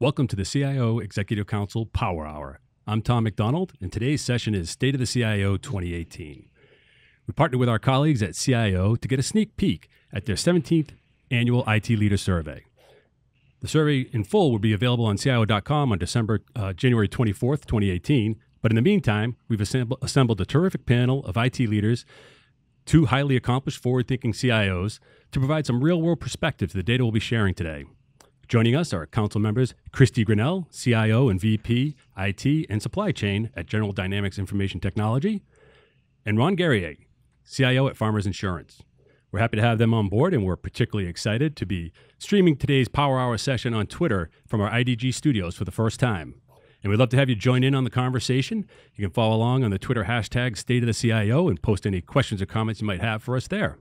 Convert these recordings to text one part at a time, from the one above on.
Welcome to the CIO Executive Council Power Hour. I'm Tom McDonald, and today's session is State of the CIO 2018. We partnered with our colleagues at CIO to get a sneak peek at their 17th Annual IT Leader Survey. The survey in full will be available on CIO.com on January 24th, 2018. But in the meantime, we've assembled a terrific panel of IT leaders, two highly accomplished, forward-thinking CIOs, to provide some real-world perspective to the data we'll be sharing today. Joining us are council members Christy Grinnell, CIO and VP, IT and Supply Chain at General Dynamics Information Technology, and Ron Guerrier, CIO at Farmers Insurance. We're happy to have them on board, and we're particularly excited to be streaming today's Power Hour session on Twitter from our IDG studios for the first time. And we'd love to have you join in on the conversation. You can follow along on the Twitter hashtag State of the CIO and post any questions or comments you might have for us there.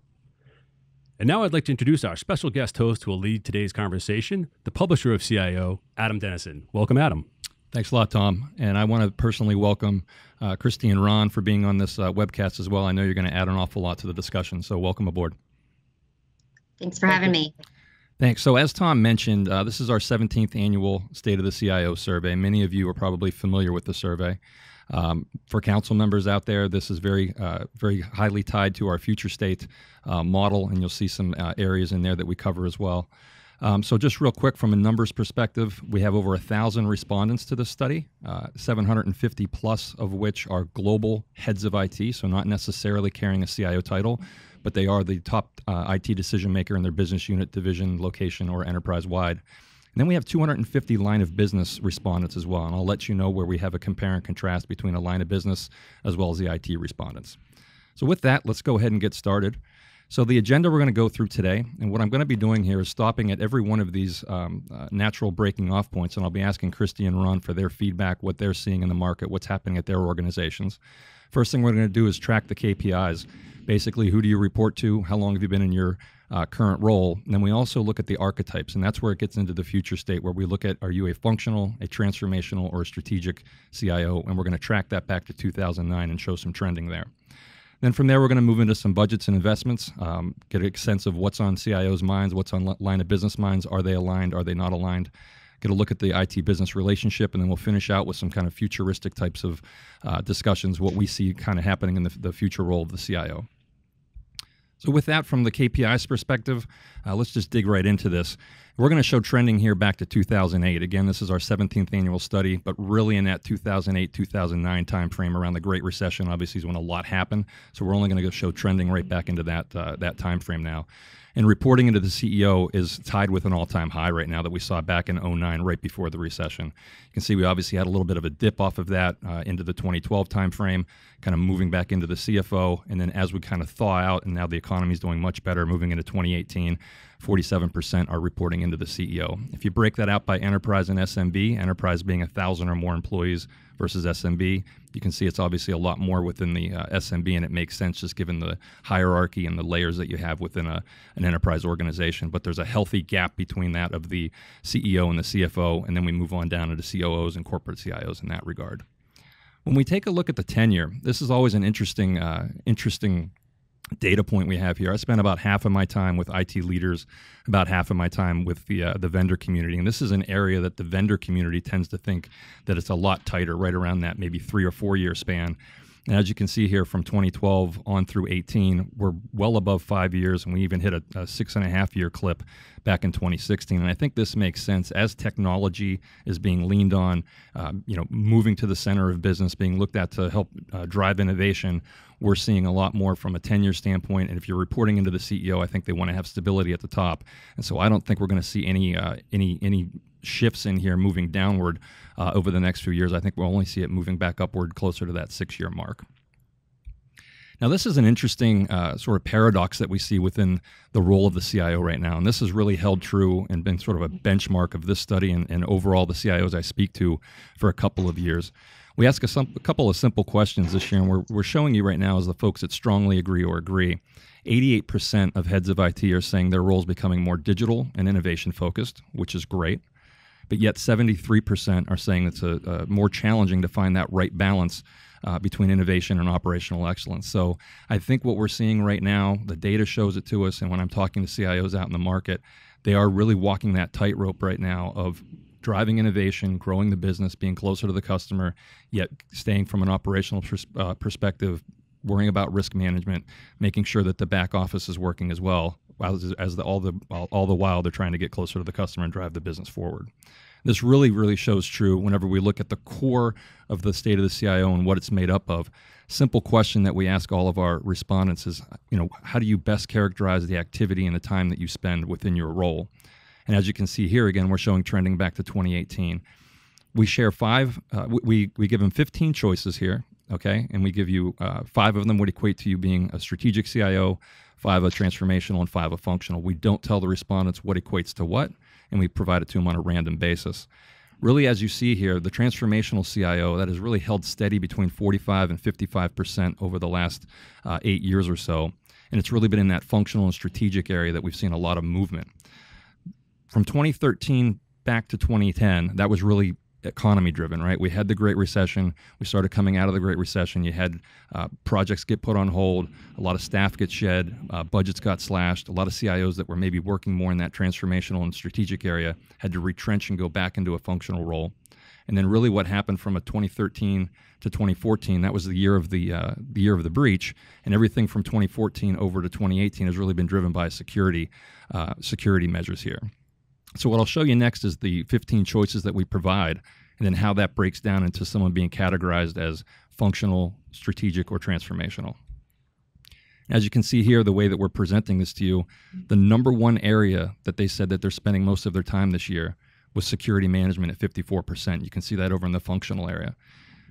And now I'd like to introduce our special guest host who will lead today's conversation, the publisher of CIO, Adam Dennison. Welcome, Adam. Thanks a lot, Tom. And I want to personally welcome Christy and Ron for being on this webcast as well. I know you're going to add an awful lot to the discussion, so welcome aboard. Thanks for having me. Thanks. So as Tom mentioned, this is our 17th annual State of the CIO survey. Many of you are probably familiar with the survey. For council members out there, this is very highly tied to our future state model, and you'll see some areas in there that we cover as well. So just real quick, from a numbers perspective, we have over 1,000 respondents to this study, 750 plus of which are global heads of IT, so not necessarily carrying a CIO title, but they are the top IT decision maker in their business unit, division, location, or enterprise-wide. And then we have 250 line of business respondents as well, and I'll let you know where we have a compare and contrast between a line of business as well as the IT respondents. So with that, let's go ahead and get started. So the agenda we're going to go through today, and what I'm going to be doing here is stopping at every one of these natural breaking off points, and I'll be asking Christy and Ron for their feedback, what they're seeing in the market, what's happening at their organizations. First thing we're going to do is track the KPIs. Basically, who do you report to? How long have you been in your current role? And then we also look at the archetypes, and that's where it gets into the future state, where we look at, are you a functional, a transformational, or a strategic CIO? And we're going to track that back to 2009 and show some trending there. Then from there, we're going to move into some budgets and investments, get a sense of what's on CIOs' minds, what's on line of business minds. Are they aligned? Are they not aligned? Get a look at the IT business relationship, and then we'll finish out with some kind of futuristic types of discussions, what we see kind of happening in the future role of the CIO. So with that, from the KPIs perspective, let's just dig right into this. We're going to show trending here back to 2008. Again, this is our 17th annual study, but really in that 2008-2009 timeframe around the Great Recession, obviously is when a lot happened. So we're only going to show trending right back into that timeframe now. And reporting into the CEO is tied with an all-time high right now that we saw back in 2009, right before the recession. You can see we obviously had a little bit of a dip off of that into the 2012 timeframe, kind of moving back into the CFO. And then as we kind of thaw out, and now the economy is doing much better, moving into 2018, 47% are reporting into the CEO. If you break that out by enterprise and SMB, enterprise being 1,000 or more employees versus SMB, you can see it's obviously a lot more within the SMB, and it makes sense just given the hierarchy and the layers that you have within an enterprise organization. But there's a healthy gap between that of the CEO and the CFO, and then we move on down into COOs and corporate CIOs in that regard. When we take a look at the tenure, this is always an interesting data point we have here. I spent about half of my time with IT leaders, about half of my time with the vendor community. And this is an area that the vendor community tends to think that it's a lot tighter, right around that maybe 3 or 4 year span. And as you can see here, from 2012 on through 18, we're well above 5 years, and we even hit a 6.5 year clip back in 2016. And I think this makes sense as technology is being leaned on, moving to the center of business, being looked at to help drive innovation. We're seeing a lot more from a tenure standpoint, and if you're reporting into the CEO, I think they want to have stability at the top. And so I don't think we're going to see any shifts in here moving downward over the next few years. I think we'll only see it moving back upward closer to that 6 year mark. Now, this is an interesting sort of paradox that we see within the role of the CIO right now, and this has really held true and been sort of a benchmark of this study and overall the CIOs I speak to for a couple of years. We ask a couple of simple questions this year, and we're showing you right now as the folks that strongly agree or agree. 88% of heads of IT are saying their role is becoming more digital and innovation focused, which is great. But yet 73% are saying it's more challenging to find that right balance between innovation and operational excellence. So I think what we're seeing right now, the data shows it to us, and when I'm talking to CIOs out in the market, they are really walking that tightrope right now of driving innovation, growing the business, being closer to the customer, yet staying from an operational perspective, worrying about risk management, making sure that the back office is working as well, all the while they're trying to get closer to the customer and drive the business forward. This really, really shows true whenever we look at the core of the state of the CIO and what it's made up of. Simple question that we ask all of our respondents is, how do you best characterize the activity and the time that you spend within your role? And as you can see here, again, we're showing trending back to 2018. We share we give them 15 choices here, okay? And we give you 5 of them would equate to you being a strategic CIO, 5 a transformational, and 5 a functional. We don't tell the respondents what equates to what, and we provide it to them on a random basis. Really, as you see here, the transformational CIO, that has really held steady between 45 and 55% over the last 8 years or so. And it's really been in that functional and strategic area that we've seen a lot of movement. From 2013 back to 2010, that was really economy driven, right? We had the Great Recession. We started coming out of the Great Recession. You had projects get put on hold. A lot of staff get shed. Budgets got slashed. A lot of CIOs that were maybe working more in that transformational and strategic area had to retrench and go back into a functional role. And then really what happened from a 2013 to 2014, that was the year of the breach, and everything from 2014 over to 2018 has really been driven by security measures here. So what I'll show you next is the 15 choices that we provide, and then how that breaks down into someone being categorized as functional, strategic, or transformational. As you can see here, the way that we're presenting this to you, the number one area that they said that they're spending most of their time this year was security management at 54%. You can see that over in the functional area.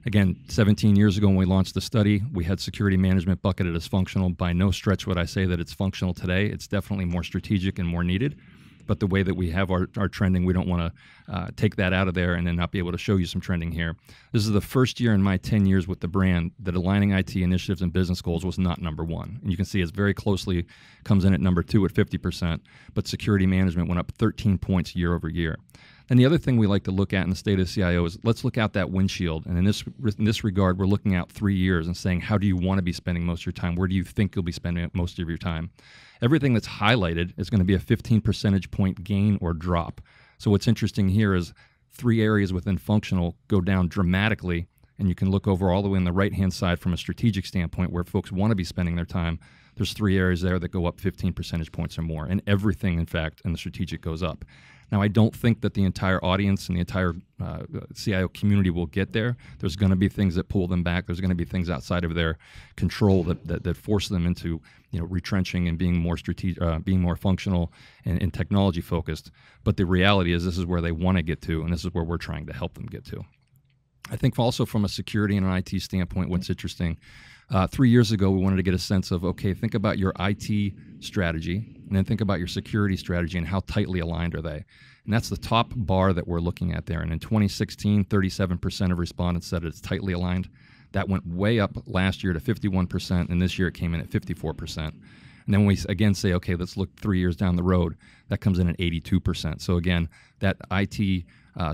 Again, 17 years ago when we launched the study, we had security management bucketed as functional. By no stretch would I say that it's functional today. It's definitely more strategic and more needed. But the way that we have our trending, we don't want to take that out of there and then not be able to show you some trending here. This is the first year in my 10 years with the brand that aligning IT initiatives and business goals was not number one. And you can see it's very closely comes in at number 2 at 50%, but security management went up 13 points year over year. And the other thing we like to look at in the state of CIO is let's look out that windshield. And in this regard, we're looking out 3 years and saying, how do you want to be spending most of your time? Where do you think you'll be spending most of your time? Everything that's highlighted is going to be a 15 percentage point gain or drop. So what's interesting here is 3 areas within functional go down dramatically, and you can look over all the way on the right-hand side from a strategic standpoint where folks want to be spending their time. There's 3 areas there that go up 15 percentage points or more, and everything, in fact, in the strategic goes up. Now, I don't think that the entire audience and the entire CIO community will get there. There's going to be things that pull them back. There's going to be things outside of their control that force them into retrenching and being more strategic, being more functional and technology focused. But the reality is this is where they want to get to, and this is where we're trying to help them get to. I think also from a security and an IT standpoint, what's interesting, 3 years ago, we wanted to get a sense of, okay, think about your IT strategy, and then think about your security strategy and how tightly aligned are they. And that's the top bar that we're looking at there. And in 2016, 37% of respondents said it's tightly aligned. That went way up last year to 51%, and this year it came in at 54%. And then when we again say, okay, let's look 3 years down the road, that comes in at 82%. So again, that IT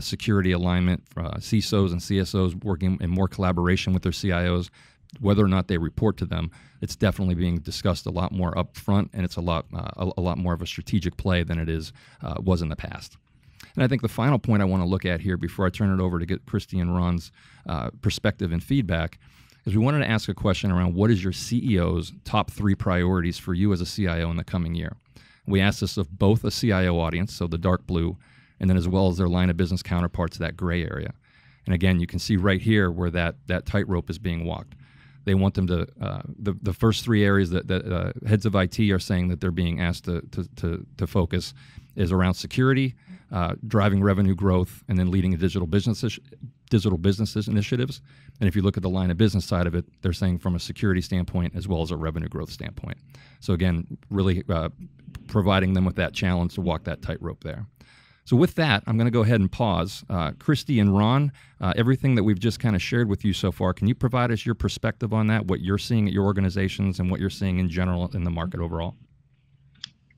security alignment, CISOs and CSOs working in more collaboration with their CIOs, whether or not they report to them, it's definitely being discussed a lot more up front, and it's a lot more of a strategic play than it was in the past. And I think the final point I want to look at here before I turn it over to get Christy and Ron's perspective and feedback is we wanted to ask a question around what is your CEO's top 3 priorities for you as a CIO in the coming year. We asked this of both a CIO audience, so the dark blue, and then as well as their line of business counterparts, that gray area. And again, you can see right here where that tightrope is being walked. They want them to, the first 3 areas that heads of IT are saying that they're being asked to focus is around security, driving revenue growth, and then leading a digital businesses initiatives. And if you look at the line of business side of it, they're saying from a security standpoint as well as a revenue growth standpoint. So again, really providing them with that challenge to walk that tightrope there. So with that, I'm going to go ahead and pause. Christy and Ron, everything that we've just kind of shared with you so far, can you provide us your perspective on that, what you're seeing at your organizations and what you're seeing in general in the market overall?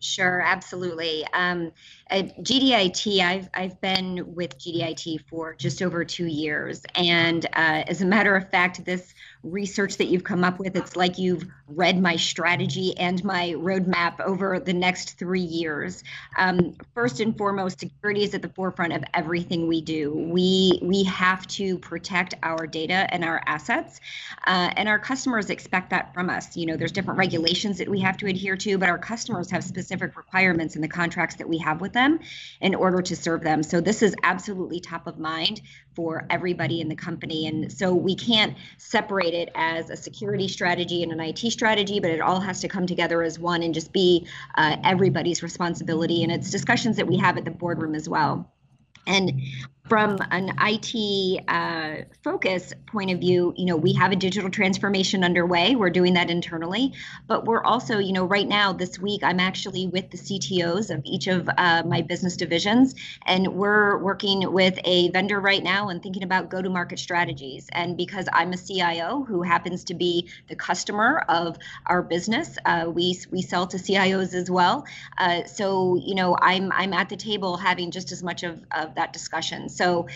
Sure, absolutely. At GDIT, I've been with GDIT for just over 2 years, and as a matter of fact, this research that you've come up with, it's like you've read my strategy and my roadmap over the next 3 years. First and foremost, security is at the forefront of everything we do. We have to protect our data and our assets, and our customers expect that from us. You know, there's different regulations that we have to adhere to, but our customers have specific requirements in the contracts that we have with them in order to serve them. So this is absolutely top of mind for everybody in the company. And so we can't separate it as a security strategy and an IT strategy, but it all has to come together as one and just be everybody's responsibility. And it's discussions that we have at the boardroom as well. And from an IT focus point of view, you know, we have a digital transformation underway. We're doing that internally, but we're also, you know, right now this week, I'm actually with the CTOs of each of my business divisions, and we're working with a vendor right now and thinking about go-to-market strategies. And because I'm a CIO who happens to be the customer of our business, we sell to CIOs as well. So, you know, I'm at the table having just as much of that discussion. So,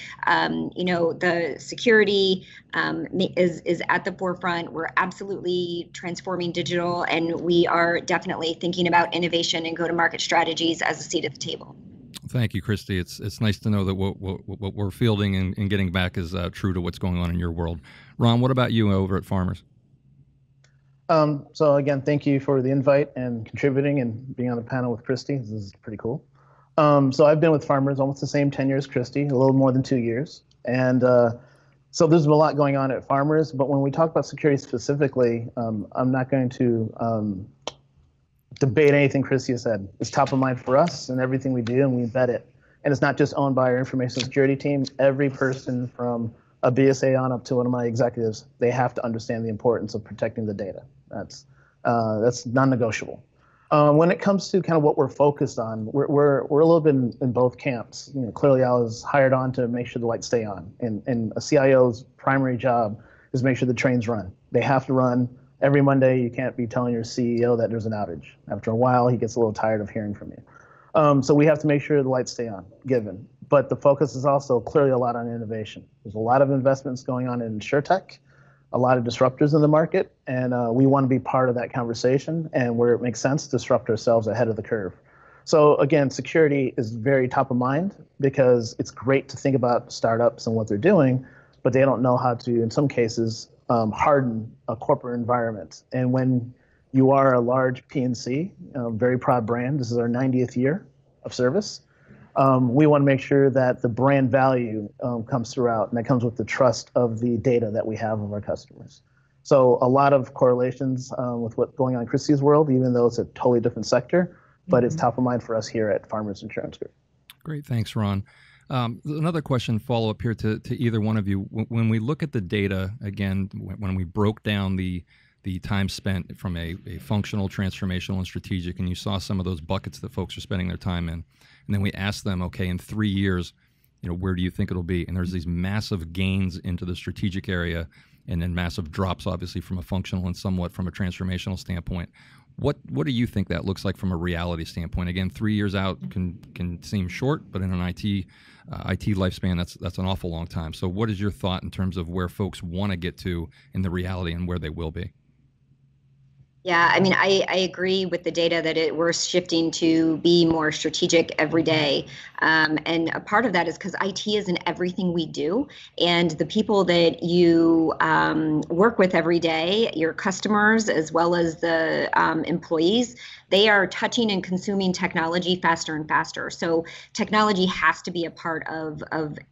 you know, the security is at the forefront. We're absolutely transforming digital, and we are definitely thinking about innovation and go-to-market strategies as a seat at the table. Thank you, Christy. It's nice to know that what we're fielding and getting back is true to what's going on in your world. Ron, what about you over at Farmers? So again, thank you for the invite and contributing and being on the panel with Christy. This is pretty cool. So I've been with Farmers almost the same tenure as Christy, a little more than 2 years. And so there's been a lot going on at Farmers, but when we talk about security specifically, I'm not going to debate anything Christy has said. It's top of mind for us and everything we do, and we embed it. And it's not just owned by our information security team. Every person from a BSA on up to one of my executives, they have to understand the importance of protecting the data. That's non-negotiable. When it comes to kind of what we're focused on, we're a little bit in both camps. You know, clearly I was hired on to make sure the lights stay on, and a CIO's primary job is make sure the trains run. They have to run. Every Monday, you can't be telling your CEO that there's an outage. After a while, he gets a little tired of hearing from you. So we have to make sure the lights stay on, given. But the focus is also clearly a lot on innovation. There's a lot of investments going on in InsurTech, a lot of disruptors in the market, and we want to be part of that conversation, and where it makes sense, disrupt ourselves ahead of the curve. So again, security is very top of mind because it's great to think about startups and what they're doing, but they don't know how to, in some cases, harden a corporate environment. And when you are a large PNC, very proud brand, this is our 90th year of service, we want to make sure that the brand value comes throughout, and that comes with the trust of the data that we have of our customers. So a lot of correlations with what's going on in Christy's world, even though it's a totally different sector, but it's top of mind for us here at Farmers Insurance Group. Great, thanks, Ron. Another question, follow up here to either one of you. When we look at the data, again, when we broke down the time spent from a functional, transformational, and strategic, and you saw some of those buckets that folks are spending their time in, and then we asked them, okay, in 3 years, you know, where do you think it'll be? And there's these massive gains into the strategic area, and then massive drops, obviously, from a functional and somewhat from a transformational standpoint. What do you think that looks like from a reality standpoint? Again, 3 years out can seem short, but in an IT lifespan, that's an awful long time. So what is your thought in terms of where folks want to get to in the reality and where they will be? Yeah, I mean, I agree with the data that we're shifting to be more strategic every day. And a part of that is because IT is in everything we do. And the people that you work with every day, your customers, as well as the employees, they are touching and consuming technology faster and faster. So technology has to be a part of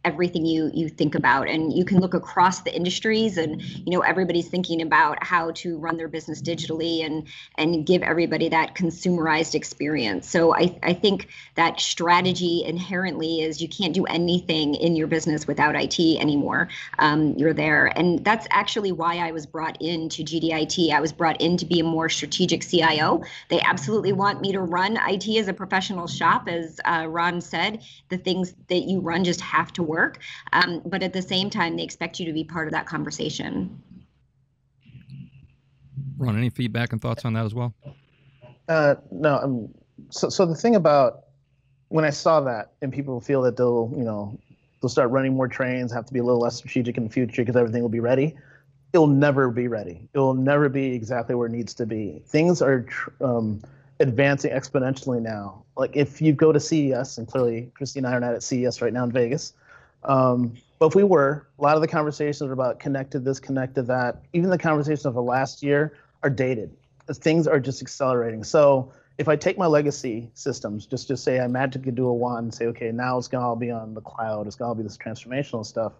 everything you think about. And you can look across the industries, and you know, everybody's thinking about how to run their business digitally and give everybody that consumerized experience. So I think that strategy inherently is you can't do anything in your business without IT anymore. You're there. And that's actually why I was brought into GDIT. I was brought in to be a more strategic CIO. They absolutely want me to run IT as a professional shop. As Ron said, the things that you run just have to work. But at the same time, they expect you to be part of that conversation. Ron, any feedback and thoughts on that as well? No, So the thing about when I saw that, and people feel that they'll start running more trains, have to be a little less strategic in the future because everything will be ready. It'll never be ready. It'll never be exactly where it needs to be. Things are advancing exponentially now. Like if you go to CES, and clearly Christy and I are not at CES right now in Vegas, but if we were, a lot of the conversations are about connected this, connected that. Even the conversations of the last year are dated. Things are just accelerating. So if I take my legacy systems, just say I magically do a wand and say, okay, now it's going to all be on the cloud. It's going to be this transformational stuff.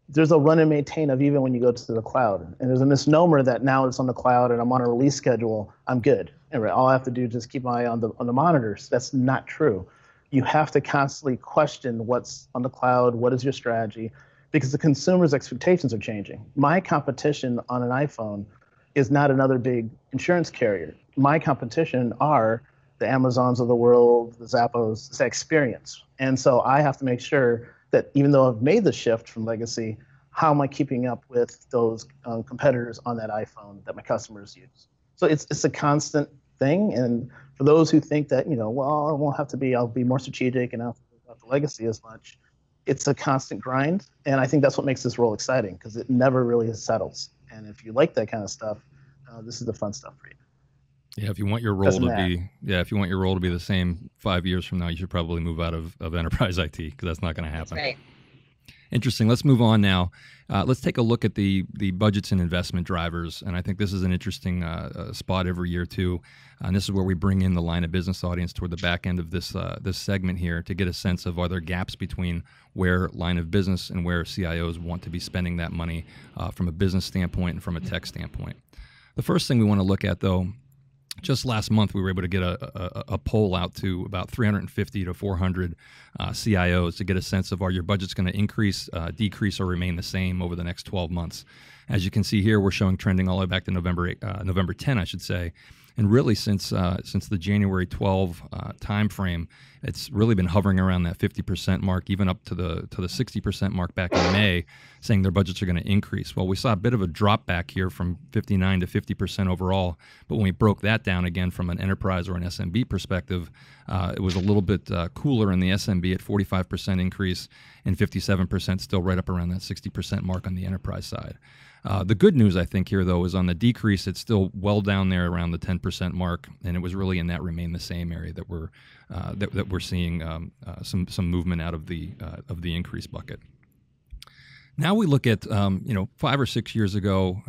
There's a run and maintain of even when you go to the cloud. And there's a misnomer that now it's on the cloud and I'm on a release schedule, I'm good. And all I have to do is just keep my eye on the monitors. That's not true. You have to constantly question what's on the cloud, what is your strategy, because the consumer's expectations are changing. My competition on an iPhone is not another big insurance carrier. My competition are the Amazons of the world, the Zappos, it's that experience. And so I have to make sure that even though I've made the shift from legacy, how am I keeping up with those competitors on that iPhone that my customers use? So it's a constant thing. And for those who think that, well, I won't have to be, I'll be more strategic and I don't have to think about the legacy as much, it's a constant grind. And I think that's what makes this role exciting because it never really settles. And if you like that kind of stuff, this is the fun stuff for you. Yeah, if you want your role to be the same 5 years from now, you should probably move out of enterprise IT because that's not going to happen. That's right. Interesting. Let's move on now. Let's take a look at the budgets and investment drivers, and I think this is an interesting spot every year too. And this is where we bring in the line of business audience toward the back end of this segment here to get a sense of are there gaps between where line of business and where CIOs want to be spending that money from a business standpoint and from a tech standpoint. The first thing we want to look at, though, just last month, we were able to get a poll out to about 350 to 400 CIOs to get a sense of are your budgets going to increase, decrease, or remain the same over the next 12 months. As you can see here, we're showing trending all the way back to November 10, I should say. And really, since the January 12 time frame, it's really been hovering around that 50% mark, even up to the 60% mark back in May, saying their budgets are going to increase. Well, we saw a bit of a drop back here from 59 to 50% overall. But when we broke that down again from an enterprise or an SMB perspective, it was a little bit cooler in the SMB at 45% increase and 57% still right up around that 60% mark on the enterprise side. The good news, I think, here, though, is on the decrease, it's still well down there around the 10% mark, and it was really in that remain the same area that we're seeing some movement out of the increase bucket. Now we look at 5 or 6 years ago,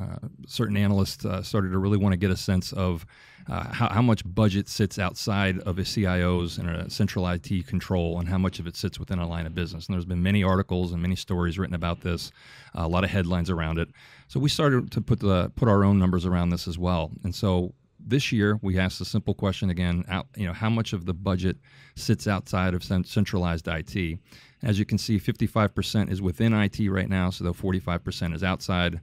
certain analysts started to really want to get a sense of how much budget sits outside of a CIO's and a central IT control and how much of it sits within a line of business. And there's been many articles and many stories written about this, a lot of headlines around it. So we started to put our own numbers around this as well. And so this year we asked a simple question again, how much of the budget sits outside of centralized IT? As you can see, 55% is within IT right now, so though 45% is outside.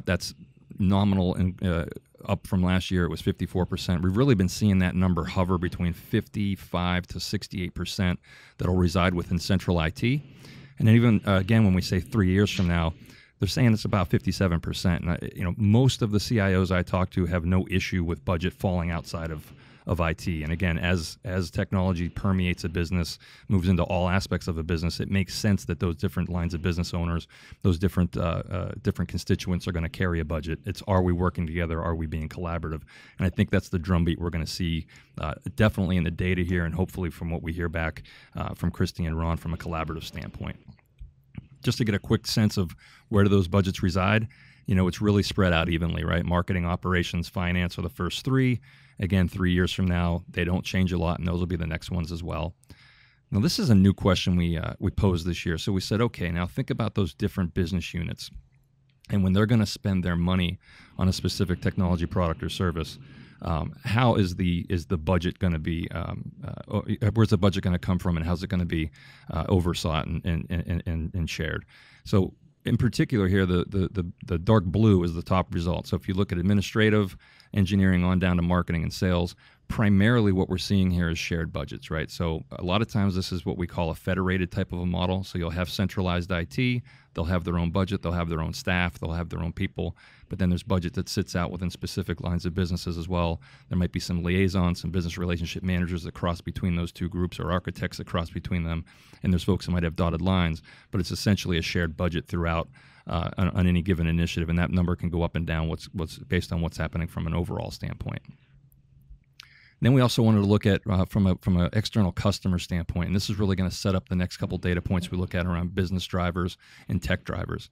That's nominal and up from last year. It was 54%. We've really been seeing that number hover between 55 to 68% that'll reside within central IT. And then even again, when we say 3 years from now, they're saying it's about 57%. And most of the CIOs I talk to have no issue with budget falling outside of IT. And again, as technology permeates a business, moves into all aspects of a business, it makes sense that those different lines of business owners, those different constituents are going to carry a budget. It's, are we working together? Are we being collaborative? And I think that's the drumbeat we're going to see definitely in the data here, and hopefully from what we hear back from Christy and Ron from a collaborative standpoint. Just to get a quick sense of where do those budgets reside, it's really spread out evenly, right? Marketing, operations, finance are the first three. Again, 3 years from now, they don't change a lot, and those will be the next ones as well. Now, this is a new question we posed this year. So we said, okay, now think about those different business units. And when they're going to spend their money on a specific technology product or service, how is the budget going to be, where's the budget going to come from, and how's it going to be oversought and shared? So in particular here, the dark blue is the top result. So if you look at administrative, engineering on down to marketing and sales. Primarily what we're seeing here is shared budgets, right? So a lot of times this is what we call a federated type of a model. So you'll have centralized IT, they'll have their own budget, they'll have their own staff, they'll have their own people, but then there's budget that sits out within specific lines of businesses as well. There might be some liaisons, some business relationship managers that cross between those two groups, or architects that cross between them, and there's folks that might have dotted lines, but it's essentially a shared budget throughout on any given initiative, and that number can go up and down what's based on what's happening from an overall standpoint. Then we also wanted to look at from an external customer standpoint, and this is really going to set up the next couple data points we look at around business drivers and tech drivers.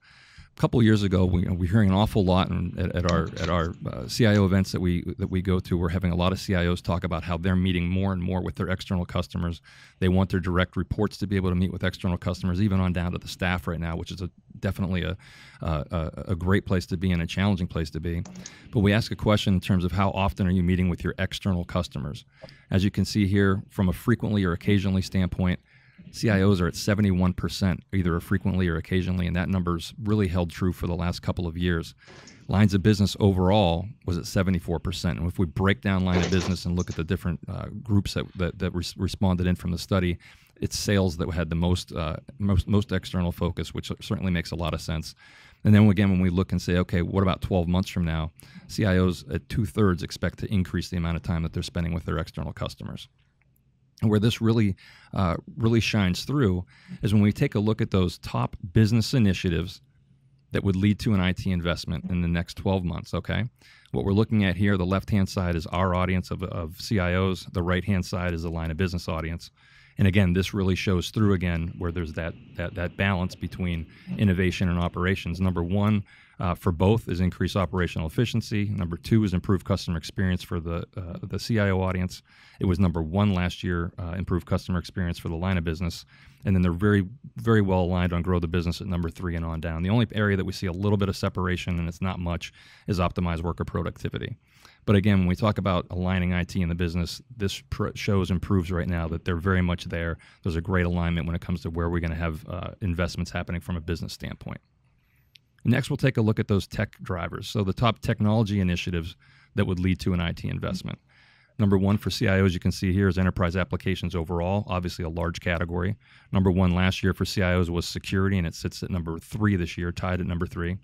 A couple of years ago, we're hearing an awful lot at our CIO events that we go to. We're having a lot of CIOs talk about how they're meeting more and more with their external customers. They want their direct reports to be able to meet with external customers, even on down to the staff right now, which is definitely a great place to be and a challenging place to be. But we ask a question in terms of how often are you meeting with your external customers? As you can see here, from a frequently or occasionally standpoint, CIOs are at 71%, either frequently or occasionally, and that number's really held true for the last couple of years. Lines of business overall was at 74%, and if we break down line of business and look at the different groups that responded in from the study, it's sales that had the most external focus, which certainly makes a lot of sense. And then again, when we look and say, okay, what about 12 months from now? CIOs at 2/3 expect to increase the amount of time that they're spending with their external customers. And where this really shines through is when we take a look at those top business initiatives that would lead to an IT investment in the next 12 months, okay? What we're looking at here, the left-hand side is our audience of CIOs. The right-hand side is the line of business audience. And again, this really shows through again where there's that balance between innovation and operations. Number one, for both is increased operational efficiency. Number two is improved customer experience for the CIO audience. It was number one last year, improved customer experience for the line of business. And then they're very, very well aligned on grow the business at number three and on down. The only area that we see a little bit of separation, and it's not much, is optimize worker productivity. But again, when we talk about aligning IT in the business, this shows and proves right now that they're very much there. There's a great alignment when it comes to where we're going to have investments happening from a business standpoint. Next, we'll take a look at those tech drivers. So the top technology initiatives that would lead to an IT investment. Number one for CIOs, you can see here, is enterprise applications overall, obviously a large category. Number one last year for CIOs was security, and it sits at number three this year, tied at number three.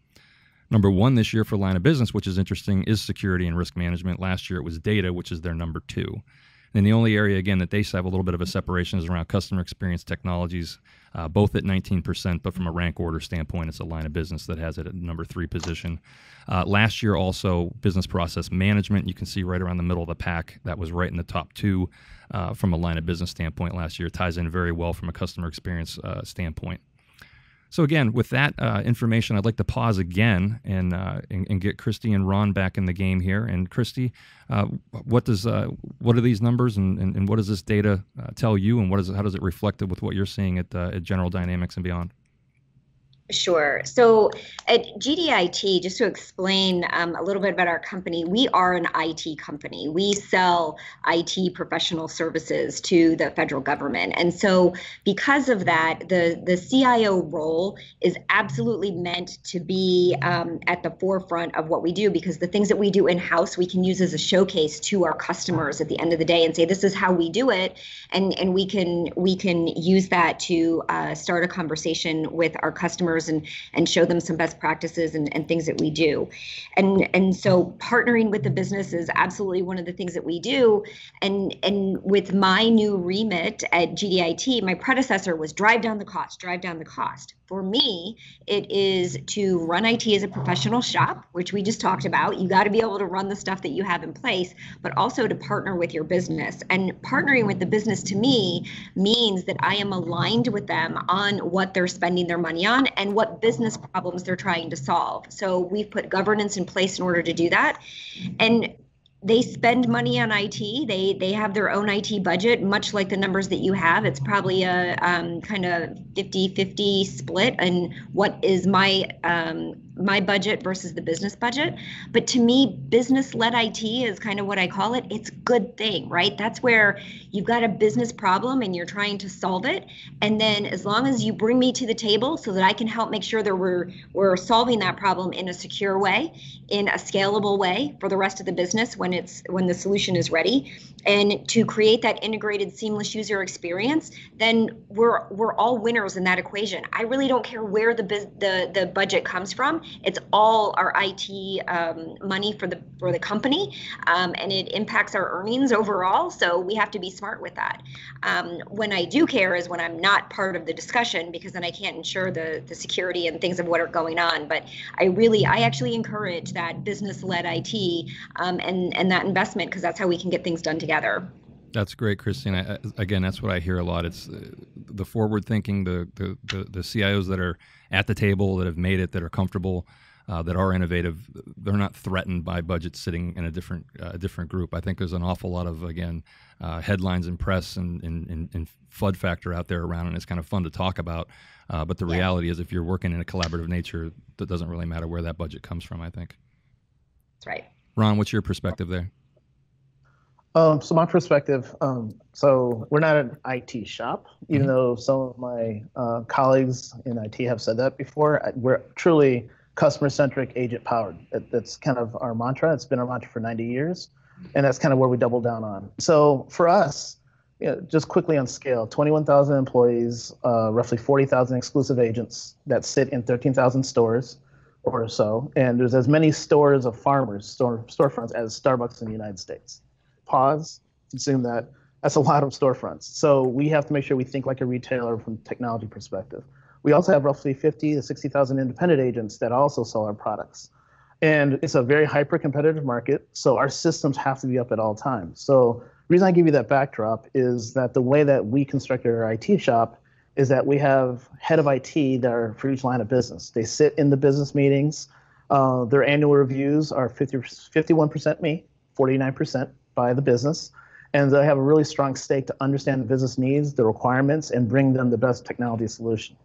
Number one this year for line of business, which is interesting, is security and risk management. Last year it was data, which is their number two. And the only area, again, that they have a little bit of a separation is around customer experience technologies, both at 19%, but from a rank order standpoint, it's a line of business that has it at number three position. Last year also, business process management, you can see right around the middle of the pack, that was right in the top two from a line of business standpoint last year. It ties in very well from a customer experience standpoint. So again, with that information, I'd like to pause again and get Christy and Ron back in the game here. And Christy, what are these numbers and what does this data tell you, and how does it reflect with what you're seeing at General Dynamics and beyond? Sure. So at GDIT, just to explain a little bit about our company, we are an IT company. We sell IT professional services to the federal government. And so because of that, the CIO role is absolutely meant to be at the forefront of what we do, because the things that we do in-house, we can use as a showcase to our customers at the end of the day and say, this is how we do it. And we can use that to start a conversation with our customers and show them some best practices and things that we do. And so partnering with the business is absolutely one of the things that we do. And with my new remit at GDIT, my predecessor was drive down the cost. For me, it is to run IT as a professional shop, which we just talked about. You got to be able to run the stuff that you have in place, but also to partner with your business. And partnering with the business to me means that I am aligned with them on what they're spending their money on and what business problems they're trying to solve. So we've put governance in place in order to do that. And they spend money on IT. They have their own IT budget, much like the numbers that you have. It's probably a kind of 50-50 split. And what is my my budget versus the business budget. But to me, business-led IT is kind of what I call it. It's a good thing, right? That's where you've got a business problem and you're trying to solve it. And then as long as you bring me to the table so that I can help make sure that we're solving that problem in a secure way, in a scalable way for the rest of the business when the solution is ready, and to create that integrated, seamless user experience, then we're all winners in that equation. I really don't care where the budget comes from. It's all our IT money for the company, and it impacts our earnings overall. So we have to be smart with that. When I do care is when I'm not part of the discussion, because then I can't ensure the security and things of what are going on. But I actually encourage that business-led IT and that investment, because that's how we can get things done together. That's great, Christine. Again, that's what I hear a lot. It's the forward thinking, the CIOs that are at the table, that have made it, that are comfortable, that are innovative. They're not threatened by budgets sitting in a different group. I think there's an awful lot of, again, headlines and press and FUD factor out there around, and it's kind of fun to talk about. But the reality is, if you're working in a collaborative nature, that doesn't really matter where that budget comes from, I think. That's right. Ron, what's your perspective there? So my perspective, so we're not an IT shop, even though some of my colleagues in IT have said that before. We're truly customer-centric, agent-powered. That's kind of our mantra. It's been our mantra for 90 years, and that's kind of where we double down on. So for us, just quickly on scale, 21,000 employees, roughly 40,000 exclusive agents that sit in 13,000 stores or so, and there's as many stores of farmers, storefronts, as Starbucks in the United States. Pause, consume that. That's a lot of storefronts. So we have to make sure we think like a retailer from a technology perspective. We also have roughly 50 to 60,000 independent agents that also sell our products. And it's a very hyper-competitive market, so our systems have to be up at all times. So the reason I give you that backdrop is that the way that we constructed our IT shop is that we have head of IT that are for each line of business. They sit in the business meetings. Their annual reviews are 51% me, 49% by the business, and they have a really strong stake to understand the business needs, the requirements, and bring them the best technology solution.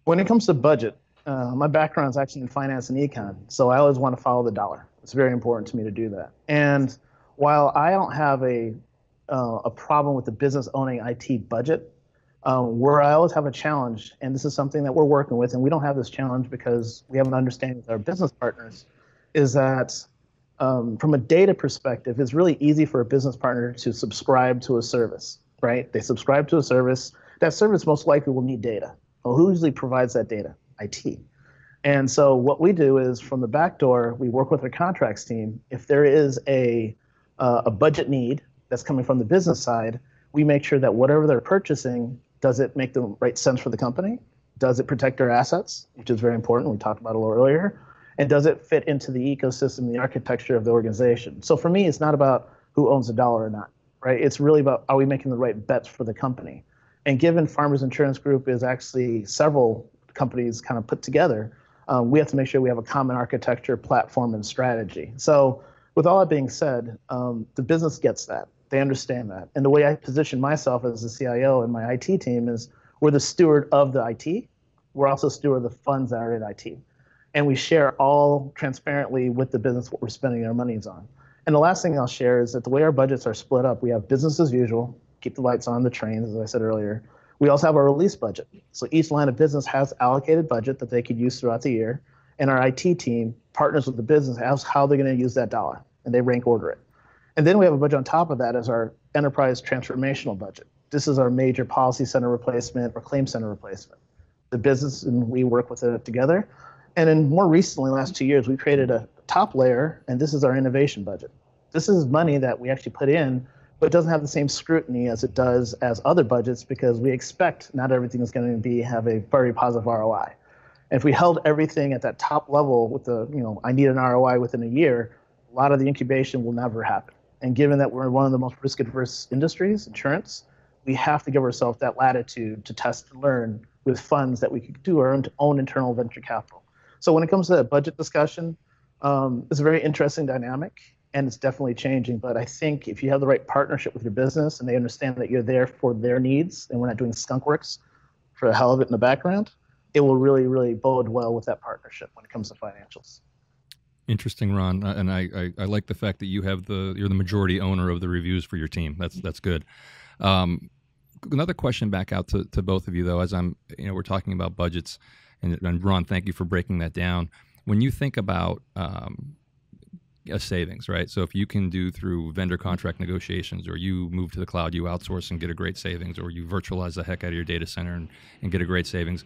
When it comes to budget, my background is actually in finance and econ, so I always want to follow the dollar. It's very important to me to do that. And while I don't have a problem with the business owning IT budget, where I always have a challenge, and this is something that we're working with, and we don't have this challenge because we have an understanding with our business partners, is that from a data perspective, it's really easy for a business partner to subscribe to a service, right? They subscribe to a service. That service most likely will need data. Well, who usually provides that data? IT. And so what we do is from the back door, we work with our contracts team. If there is a budget need that's coming from the business side, we make sure that whatever they're purchasing, does it make the right sense for the company? Does it protect their assets, which is very important? We talked about it a little earlier. And does it fit into the ecosystem, the architecture of the organization? So for me, it's not about who owns the dollar or not, right? It's really about, are we making the right bets for the company? And given Farmers Insurance Group is actually several companies kind of put together, we have to make sure we have a common architecture, platform, and strategy. So with all that being said, the business gets that. They understand that. And the way I position myself as the CIO and my IT team is we're the steward of the IT. We're also steward of the funds that are in IT. And we share all transparently with the business what we're spending our monies on. And the last thing I'll share is that the way our budgets are split up, we have business as usual, keep the lights on the trains, as I said earlier. We also have our release budget. So each line of business has allocated budget that they could use throughout the year. And our IT team partners with the business as how they're going to use that dollar, and they rank order it. And then we have a budget on top of that as our enterprise transformational budget. This is our major policy center replacement or claim center replacement. The business and we work with it together. And then more recently, last 2 years, we created a top layer, and this is our innovation budget. This is money that we actually put in, but it doesn't have the same scrutiny as it does as other budgets because we expect not everything is going to have a very positive ROI. And if we held everything at that top level with the, I need an ROI within a year, a lot of the incubation will never happen. And given that we're in one of the most risk-averse industries, insurance, we have to give ourselves that latitude to test and learn with funds that we could do our own internal venture capital. So when it comes to that budget discussion, it's a very interesting dynamic, and it's definitely changing. But I think if you have the right partnership with your business and they understand that you're there for their needs and we're not doing skunk works for the hell of it in the background, it will really, really bode well with that partnership when it comes to financials. Interesting, Ron, and I like the fact that you're the majority owner of the reviews for your team. That's good. Another question back out to both of you though, as we're talking about budgets, and Ron, thank you for breaking that down. When you think about a savings, right? So if you can do through vendor contract negotiations, or you move to the cloud, you outsource and get a great savings, or you virtualize the heck out of your data center and get a great savings,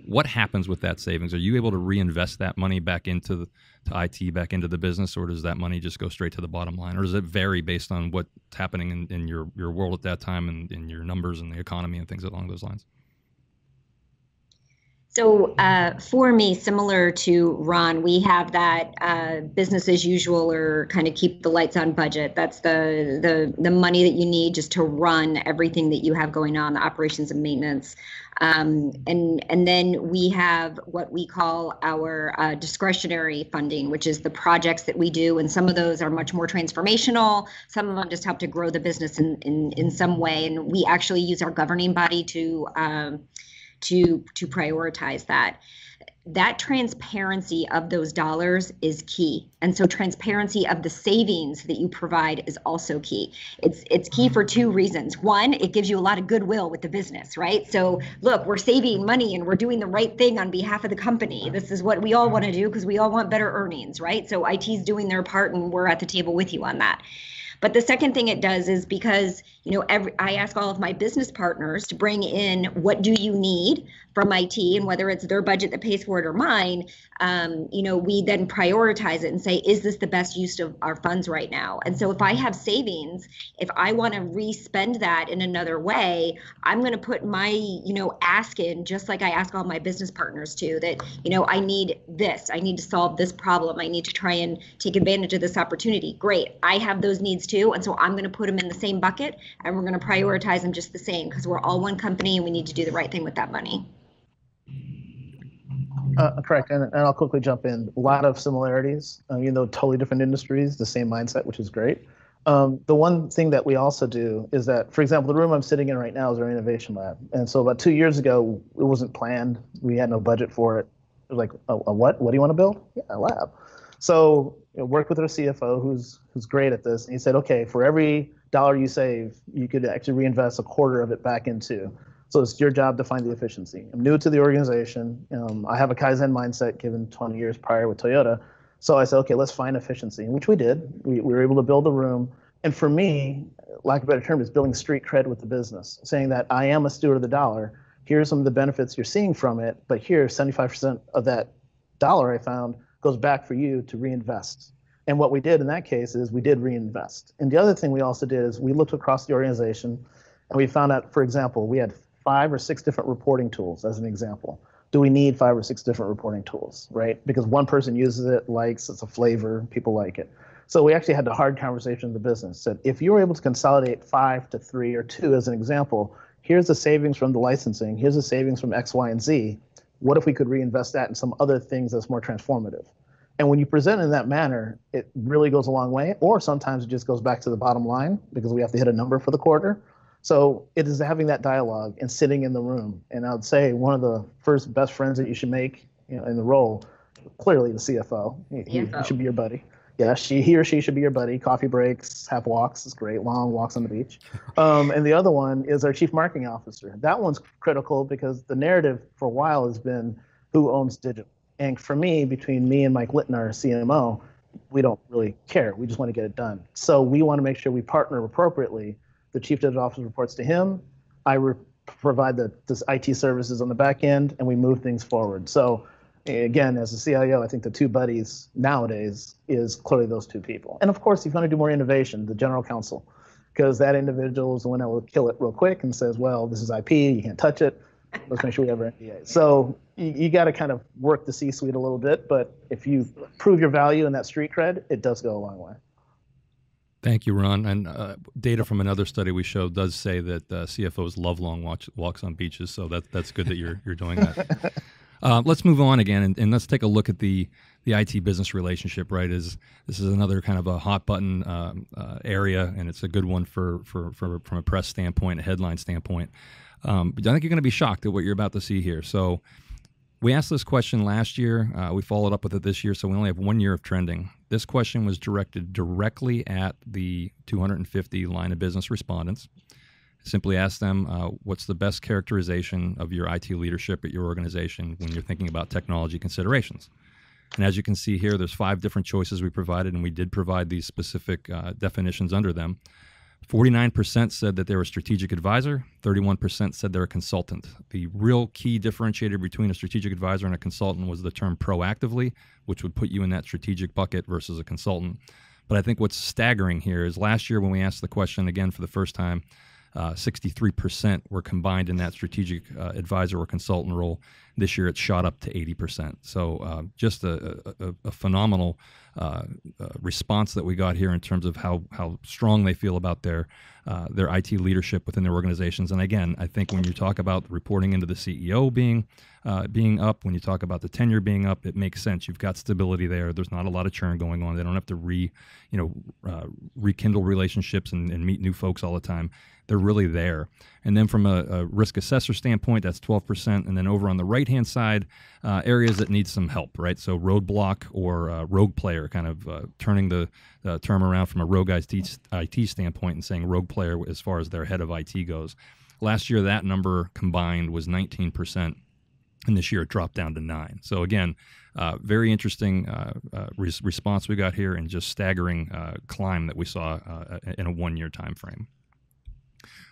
what happens with that savings? Are you able to reinvest that money back into to IT, back into the business, or does that money just go straight to the bottom line? Or does it vary based on what's happening in your world at that time and in your numbers and the economy and things along those lines? So for me, similar to Ron, we have that business as usual, or kind of keep the lights on budget. That's the money that you need just to run everything that you have going on, the operations and maintenance. And then we have what we call our discretionary funding, which is the projects that we do. And some of those are much more transformational. Some of them just help to grow the business in some way. And we actually use our governing body to prioritize that. That transparency of those dollars is key. And so transparency of the savings that you provide is also key. It's key for two reasons. One, it gives you a lot of goodwill with the business, right? So look, we're saving money and we're doing the right thing on behalf of the company. This is what we all want to do because we all want better earnings, right? So IT's doing their part and we're at the table with you on that. But the second thing it does is because, I ask all of my business partners to bring in what do you need from IT, and whether it's their budget that pays for it or mine, we then prioritize it and say, is this the best use of our funds right now? And so if I have savings, if I want to re-spend that in another way, I'm going to put my, ask in, just like I ask all my business partners to, that, I need this, I need to solve this problem, I need to try and take advantage of this opportunity. Great, I have those needs too. And so I'm going to put them in the same bucket, and we're going to prioritize them just the same, because we're all one company and we need to do the right thing with that money. Correct, and I'll quickly jump in. A lot of similarities, totally different industries, the same mindset, which is great. The one thing that we also do is that, for example, the room I'm sitting in right now is our innovation lab. And so about 2 years ago, it wasn't planned. We had no budget for it. It was like, a what? What do you want to build? Yeah, a lab. So worked with our CFO, who's great at this. And he said, okay, for every dollar you save, you could actually reinvest a quarter of it back into. So it's your job to find the efficiency. I'm new to the organization. I have a Kaizen mindset given 20 years prior with Toyota. So I said, okay, let's find efficiency, which we did. We were able to build a room. And for me, lack of a better term, is building street cred with the business, saying that I am a steward of the dollar. Here's some of the benefits you're seeing from it, but here, 75% of that dollar I found goes back for you to reinvest. And what we did in that case is we did reinvest. And the other thing we also did is we looked across the organization and we found out, for example, we had 5 or 6 different reporting tools as an example. Do we need 5 or 6 different reporting tools, right? Because one person uses it, likes, it's a flavor, people like it. So we actually had a hard conversation in the business. Said, if you were able to consolidate 5 to 3 or 2 as an example, here's the savings from the licensing, here's the savings from X, Y, and Z. What if we could reinvest that in some other things that's more transformative? And when you present in that manner, it really goes a long way. Or sometimes it just goes back to the bottom line because we have to hit a number for the quarter. So it is having that dialogue and sitting in the room. And I would say one of the first best friends that you should make, in the role, clearly the CFO. He should be your buddy. Yeah, he or she should be your buddy. Coffee breaks, have walks is great, long walks on the beach. And the other one is our chief marketing officer. That one's critical because the narrative for a while has been who owns digital. And for me, between me and Mike Litton, our CMO, we don't really care. We just want to get it done. So we want to make sure we partner appropriately. The chief digital officer reports to him. I provide the IT services on the back end, and we move things forward. So again, as a CIO, I think the 2 buddies nowadays is clearly those 2 people. And of course, if you want to do more innovation, the general counsel, because that individual is the one that will kill it real quick and says, well, this is IP, you can't touch it. Let's make sure we have our NDA. So you got to kind of work the C-suite a little bit, but if you prove your value in that street cred, it does go a long way. Thank you, Ron. And data from another study we showed does say that CFOs love long walks on beaches, so that's good that you're doing that. Let's move on again, and let's take a look at the IT business relationship. Right, this is another kind of a hot button area, and it's a good one from a press standpoint, a headline standpoint. But I think you're going to be shocked at what you're about to see here. So, We asked this question last year. We followed up with it this year, so we only have 1 year of trending. This question was directed directly at the 250 line of business respondents. Simply ask them, what's the best characterization of your IT leadership at your organization when you're thinking about technology considerations? And as you can see here, there's 5 different choices we provided, and we did provide these specific definitions under them. 49% said that they're a strategic advisor. 31% said they're a consultant. The real key differentiator between a strategic advisor and a consultant was the term proactively, which would put you in that strategic bucket versus a consultant. But I think what's staggering here is last year when we asked the question again for the first time, 63% were combined in that strategic advisor or consultant role. This year, it's shot up to 80%. So just a phenomenal response that we got here in terms of how strong they feel about their IT leadership within their organizations. And again, I think when you talk about reporting into the CEO being up, when you talk about the tenure being up, it makes sense. You've got stability there. There's not a lot of churn going on. They don't have to rekindle relationships and meet new folks all the time. They're really there. And then from a risk assessor standpoint, that's 12%. And then over on the right-hand side, areas that need some help, right? So roadblock or rogue player, kind of turning the term around from a rogue IT standpoint and saying rogue player as far as their head of IT goes. Last year, that number combined was 19%. And this year, it dropped down to 9%. So again, very interesting response we got here and just staggering climb that we saw in a 1 year time frame.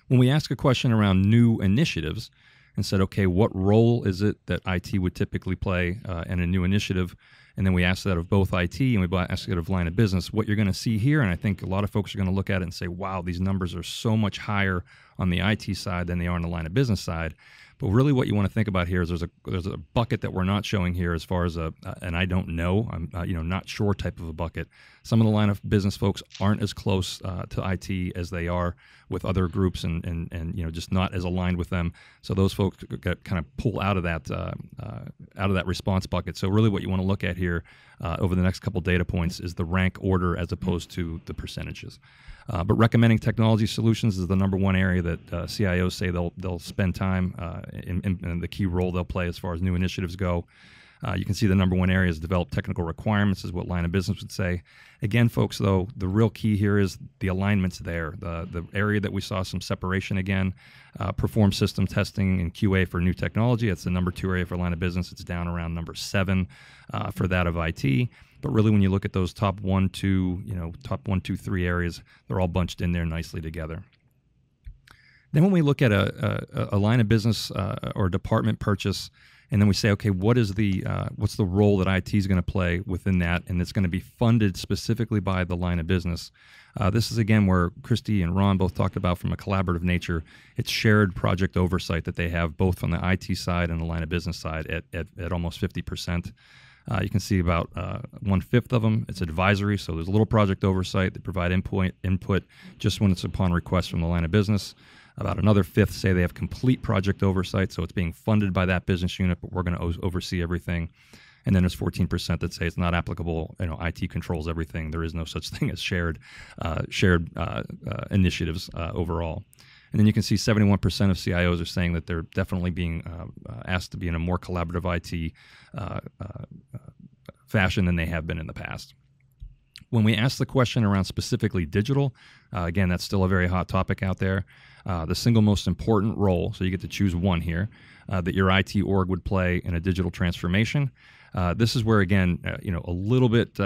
When we ask a question around new initiatives and said, okay, what role is it that IT would typically play in a new initiative? And then we ask that of both IT and we ask it of line of business. What you're going to see here, and I think a lot of folks are going to look at it and say, wow, these numbers are so much higher on the IT side than they are on the line of business side. But really what you want to think about here is there's a bucket that we're not showing here as far as an I don't know, I'm not sure type of a bucket. Some of the line of business folks aren't as close to IT as they are with other groups and just not as aligned with them. So those folks get kind of pull out of that response bucket. So really what you want to look at here over the next couple data points is the rank order as opposed to the percentages. But recommending technology solutions is the number one area that CIOs say they'll spend time in the key role they'll play as far as new initiatives go. You can see the number one area is develop technical requirements is what line of business would say. Again, folks, though, the real key here is the alignment's there. The area that we saw some separation again, perform system testing and QA for new technology. That's the number 2 area for line of business. It's down around number 7 for that of IT. But really, when you look at those top 1, 2, 3 areas, they're all bunched in there nicely together. Then when we look at a line of business or department purchase, and then we say, okay, what's the role that IT is going to play within that, and it's going to be funded specifically by the line of business. This is, again, where Christy and Ron both talked about from a collaborative nature. It's shared project oversight that they have both on the IT side and the line of business side at almost 50%. You can see about 1/5 of them. It's advisory, so there's a little project oversight. They provide input just when it's upon request from the line of business. About another 1/5 say they have complete project oversight, so it's being funded by that business unit, but we're going to oversee everything. And then there's 14% that say it's not applicable. IT controls everything. There is no such thing as shared initiatives overall. And then you can see 71% of CIOs are saying that they're definitely being asked to be in a more collaborative IT fashion than they have been in the past. When we ask the question around specifically digital, again, that's still a very hot topic out there. The single most important role, so you get to choose one here, that your IT org would play in a digital transformation. This is where, again, a little bit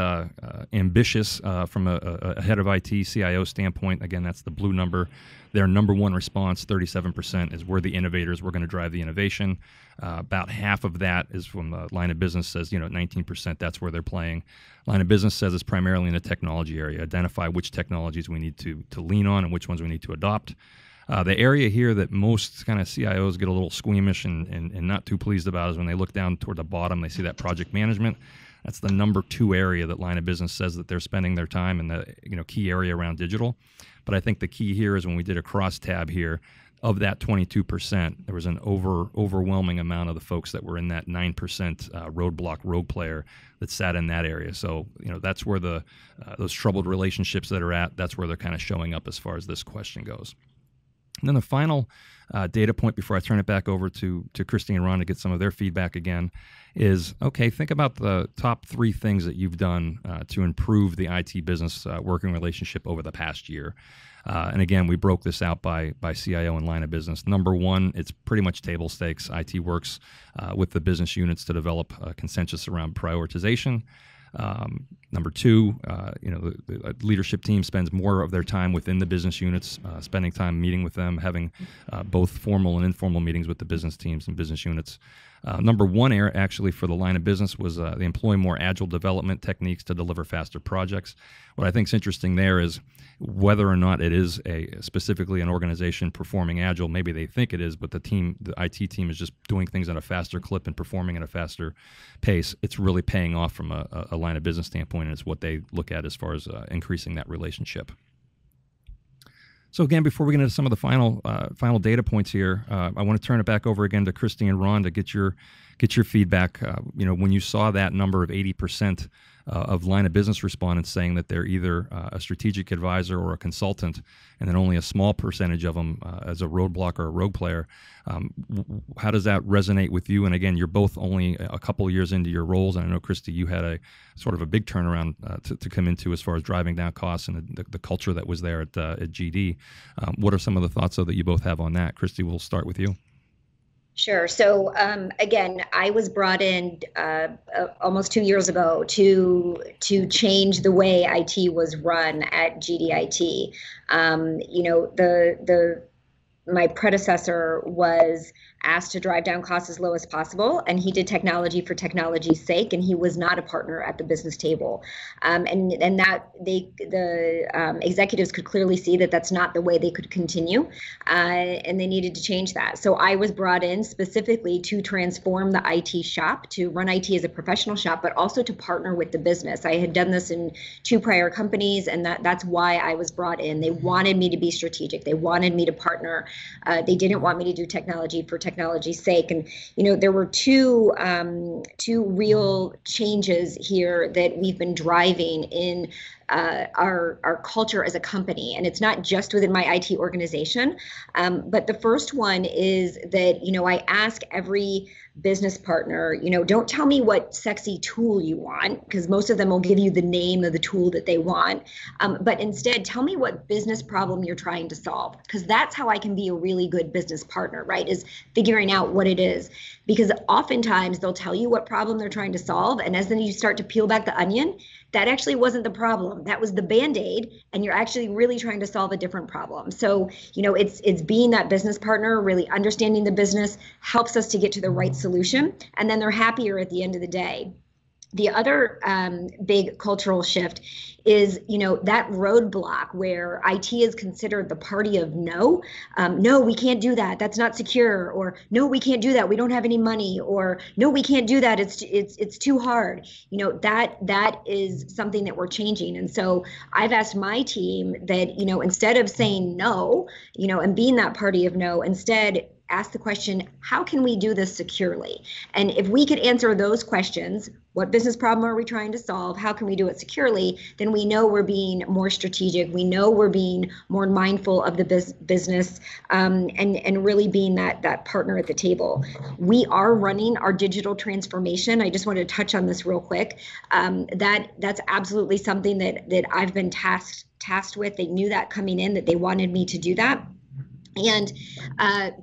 ambitious from a head of IT CIO standpoint. Again, that's the blue number. Their number one response, 37%, is we're the innovators. We're going to drive the innovation. About half of that is from the line of business says, 19%, that's where they're playing. Line of business says it's primarily in the technology area. Identify which technologies we need to lean on and which ones we need to adopt. The area here that most kind of CIOs get a little squeamish and not too pleased about is when they look down toward the bottom, they see that project management. That's the number 2 area that line of business says that they're spending their time in the key area around digital. But I think the key here is when we did a cross tab here, of that 22%, there was an overwhelming amount of the folks that were in that 9% roadblock rogue player that sat in that area. So that's where those troubled relationships that are at. That's where they're kind of showing up as far as this question goes. And then the final data point before I turn it back over to Christy and Ron to get some of their feedback again is, okay, think about the top 3 things that you've done to improve the IT business working relationship over the past year. And again, we broke this out by CIO and line of business. Number 1, it's pretty much table stakes. IT works with the business units to develop a consensus around prioritization. Number 2, the leadership team spends more of their time within the business units, spending time meeting with them, having both formal and informal meetings with the business teams and business units. Number 1 area actually for the line of business was they employ more agile development techniques to deliver faster projects. What I think is interesting there is whether or not it is specifically an organization performing agile, maybe they think it is, but the IT team is just doing things at a faster clip and performing at a faster pace. It's really paying off from a line of business standpoint, and it's what they look at as far as increasing that relationship. So again, before we get into some of the final data points here, I want to turn it back over again to Christy and Ron to get your feedback. When you saw that number of 80% of line of business respondents saying that they're either a strategic advisor or a consultant, and then only a small percentage of them as a roadblock or a rogue player, how does that resonate with you? And again, you're both only a couple years into your roles, and I know, Christy, you had a sort of a big turnaround to come into as far as driving down costs and the culture that was there at GD. What are some of the thoughts, though, that you both have on that? Christy, we'll start with you. Sure. So again, I was brought in almost 2 years ago to change the way IT was run at GDIT. My predecessor was asked to drive down costs as low as possible, and he did technology for technology's sake, and he was not a partner at the business table. And that the executives could clearly see that that's not the way they could continue, and they needed to change that. So I was brought in specifically to transform the IT shop, to run IT as a professional shop, but also to partner with the business. I had done this in 2 prior companies, and that's why I was brought in. They wanted me to be strategic. They wanted me to partner. They didn't want me to do technology for technology's sake. And, there were two real changes here that we've been driving in our culture as a company. And it's not just within my IT organization. But the first one is that, I ask every business partner, don't tell me what sexy tool you want, because most of them will give you the name of the tool that they want. But instead, tell me what business problem you're trying to solve, because that's how I can be a really good business partner, right? Is figuring out what it is. Because oftentimes they'll tell you what problem they're trying to solve. And as then you start to peel back the onion, that actually wasn't the problem. That was the Band-Aid, and you're actually really trying to solve a different problem. So, it's being that business partner, really understanding the business helps us to get to the right solution, and then they're happier at the end of the day. The other big cultural shift is, that roadblock where IT is considered the party of no. No, we can't do that. That's not secure. Or no, we can't do that. We don't have any money. Or no, we can't do that. It's too hard. That is something that we're changing. And so I've asked my team that, instead of saying no, and being that party of no, instead ask the question, how can we do this securely? And if we could answer those questions, what business problem are we trying to solve? How can we do it securely? Then we know we're being more strategic. We know we're being more mindful of the business, and really being that partner at the table. We are running our digital transformation. I just want to touch on this real quick. That's absolutely something that I've been tasked with. They knew that coming in, that they wanted me to do that. And,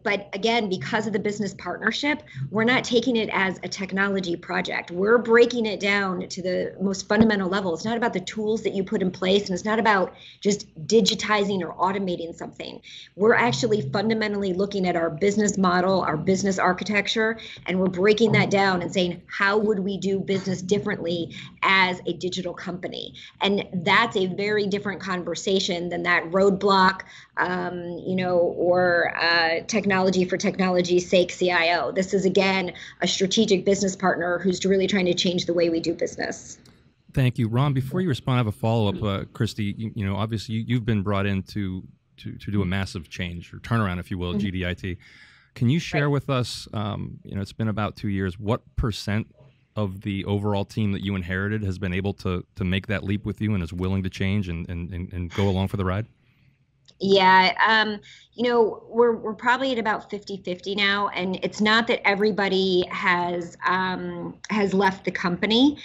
but again, because of the business partnership, we're not taking it as a technology project. We're breaking it down to the most fundamental level. It's not about the tools that you put in place, and it's not about just digitizing or automating something. We're actually fundamentally looking at our business model, our business architecture, and we're breaking that down and saying, how would we do business differently as a digital company? And that's a very different conversation than that roadblock, or technology for technology's sake CIO. This is, again, a strategic business partner who's really trying to change the way we do business. Thank you. Ron, before you respond, I have a follow-up. Christy, obviously you've been brought in to do a massive change or turnaround, if you will, at GDIT. Can you share with us, it's been about 2 years, what % of the overall team that you inherited has been able to make that leap with you and is willing to change and go along for the ride? Yeah, we're probably at about 50-50 now, and it's not that everybody has left the company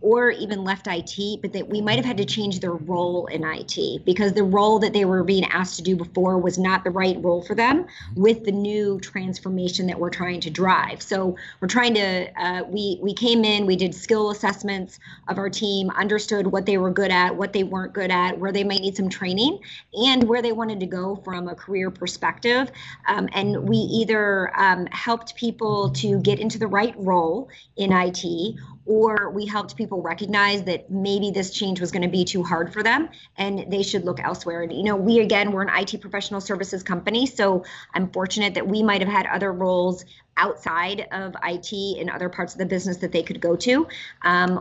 or even left IT, but that we might have had to change their role in IT because the role that they were being asked to do before was not the right role for them with the new transformation that we're trying to drive. So we're trying to we came in, we did skill assessments of our team, understood what they were good at, what they weren't good at, where they might need some training, and where they wanted to go from a career perspective. And we either helped people to get into the right role in IT, or we helped people recognize that maybe this change was going to be too hard for them and they should look elsewhere. And, we're an IT professional services company. So I'm fortunate that we might have had other roles outside of IT in other parts of the business that they could go to.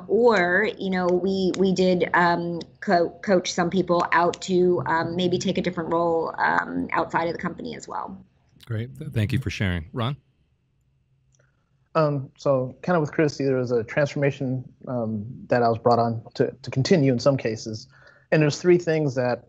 Or we did coach some people out to maybe take a different role outside of the company as well. Great. Thank you for sharing. Ron? So kind of with Christy, there was a transformation that I was brought on to continue in some cases. And there's three things that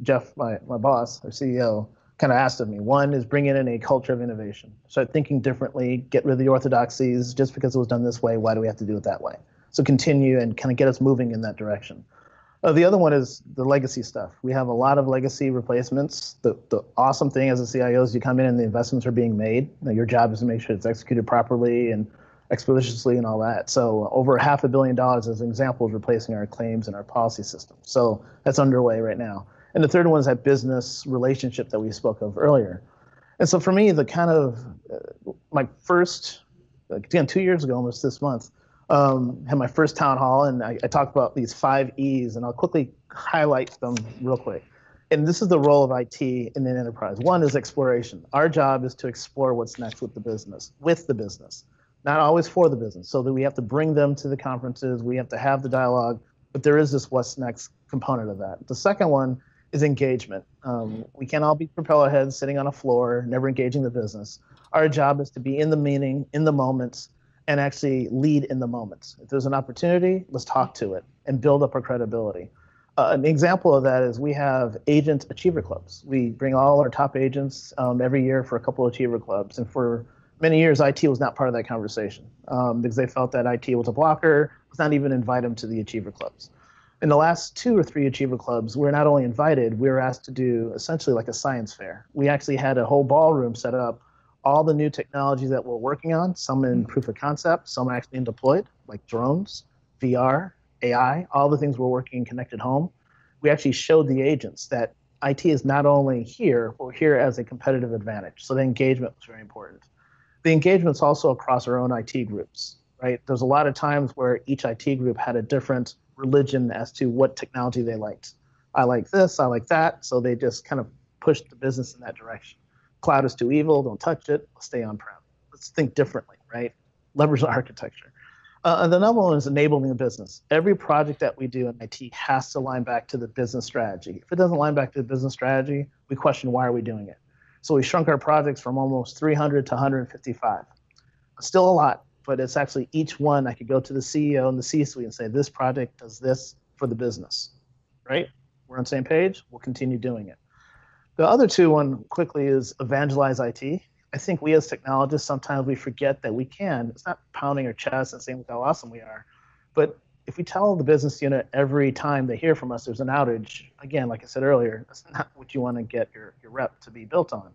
Jeff, my boss, our CEO, kind of asked of me. One is bring in a culture of innovation. Start thinking differently, get rid of the orthodoxies. Just because it was done this way, why do we have to do it that way? So continue and kind of get us moving in that direction. The other one is the legacy stuff. We have a lot of legacy replacements. The awesome thing as a CIO is you come in and the investments are being made. Your job is to make sure it's executed properly and expeditiously and all that. So over $500 million as an example is replacing our claims and our policy system. So that's underway right now. And the third one is that business relationship that we spoke of earlier. And so for me, the kind of my first, again, 2 years ago, almost this month, had my first town hall, and I talked about these 5 E's, and I'll quickly highlight them real quick. And this is the role of IT in an enterprise. One is exploration. Our job is to explore what's next with the business, not always for the business. So that we have to bring them to the conferences, we have to have the dialogue, but there is this what's next component of that. The second one is engagement. We can't all be propeller heads sitting on a floor, never engaging the business. Our job is to be in the meeting, in the moments, and actually lead in the moments. If there's an opportunity, let's talk to it and build up our credibility. An example of that is we have agent achiever clubs. We bring all our top agents every year for a couple of achiever clubs. And for many years, IT was not part of that conversation because they felt that IT was a blocker, was not even invite them to the achiever clubs. In the last 2 or 3 achiever clubs, we're not only invited, we were asked to do essentially like a science fair. We actually had a whole ballroom set up, all the new technologies that we're working on, some in proof of concept, some actually in deployed, like drones, VR, AI, all the things we're working in connected home. We actually showed the agents that IT is not only here, but we're here as a competitive advantage. So the engagement was very important. The engagement's also across our own IT groups, right? There's a lot of times where each IT group had a different religion as to what technology they liked. I like this, I like that. So they just kind of pushed the business in that direction. Cloud is too evil, don't touch it, let's stay on-prem. Let's think differently, right? Leverage the architecture. And another one is enabling the business. Every project that we do in IT has to line back to the business strategy. If it doesn't line back to the business strategy, we question why are we doing it. So we shrunk our projects from almost 300 to 155. Still a lot, but it's actually each one I could go to the CEO and the C-suite and say, this project does this for the business, right? We're on the same page, we'll continue doing it. The other two one quickly is evangelize IT. I think we as technologists, sometimes we forget that we can. It's not pounding our chest and saying look how awesome we are. But if we tell the business unit every time they hear from us there's an outage, again, like I said earlier, that's not what you want to get your rep to be built on.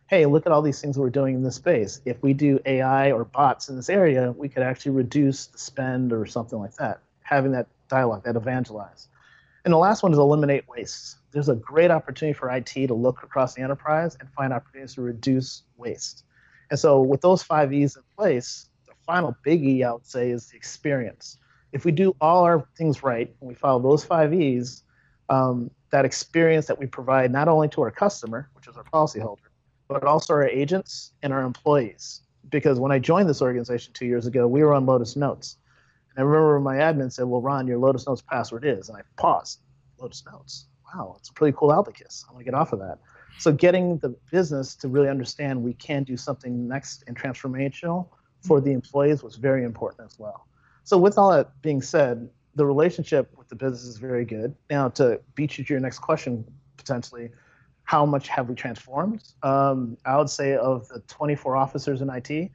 Hey, look at all these things we're doing in this space. If we do AI or bots in this area, we could actually reduce the spend or something like that. Having that dialogue, that evangelize. And the last one is eliminate waste. There's a great opportunity for IT to look across the enterprise and find opportunities to reduce waste. And so with those 5 E's in place, the final big E, I would say, is the experience. If we do all our things right and we follow those 5 E's, that experience that we provide not only to our customer, which is our policyholder, but also our agents and our employees. Because when I joined this organization 2 years ago, we were on Lotus Notes. And I remember my admin said, well, Ron, your Lotus Notes password is, and I paused, Lotus Notes. Wow, it's a pretty cool abacus. I want to get off of that. So getting the business to really understand we can do something next and transformational for the employees was very important as well. So with all that being said, the relationship with the business is very good. Now to beat you to your next question, potentially, how much have we transformed? I would say of the 24 officers in IT,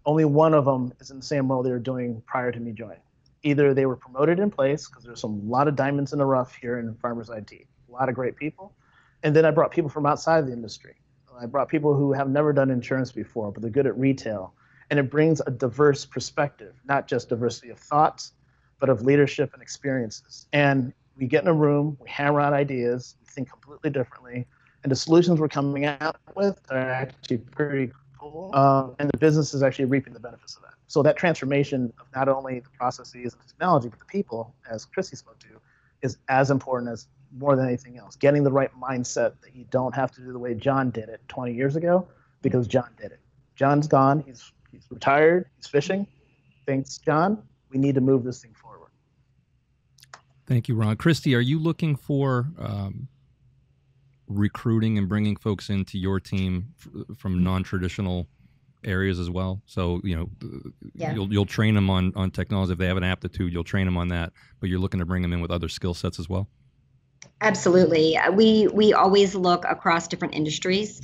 only one of them is in the same role they were doing prior to me joining. Either they were promoted in place, because there's a lot of diamonds in the rough here in Farmers IT, a lot of great people. And then I brought people from outside the industry. I brought people who have never done insurance before, but they're good at retail. And it brings a diverse perspective, not just diversity of thoughts, but of leadership and experiences. And we get in a room, we hammer out ideas, we think completely differently, and the solutions we're coming out with are actually pretty cool. And the business is actually reaping the benefits of that. So that transformation of not only the processes and the technology, but the people, as Chrissy spoke to, is as important as more than anything else. Getting the right mindset that you don't have to do the way John did it 20 years ago, because John did it. John's gone. He's retired. He's fishing. Thanks, John. We need to move this thing forward. Thank you, Ron. Christy, are you looking for recruiting and bringing folks into your team from non-traditional areas as well? So, you'll train them on technology. If they have an aptitude, you'll train them on that, but you're looking to bring them in with other skill sets as well? Absolutely. We always look across different industries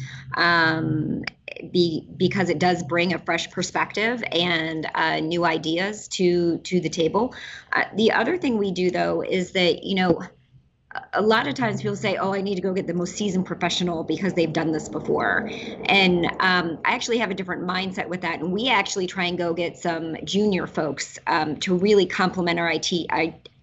because it does bring a fresh perspective and new ideas to the table. The other thing we do, though, is that, a lot of times people say, oh, I need to go get the most seasoned professional because they've done this before. And I actually have a different mindset with that. And we actually try and go get some junior folks to really complement our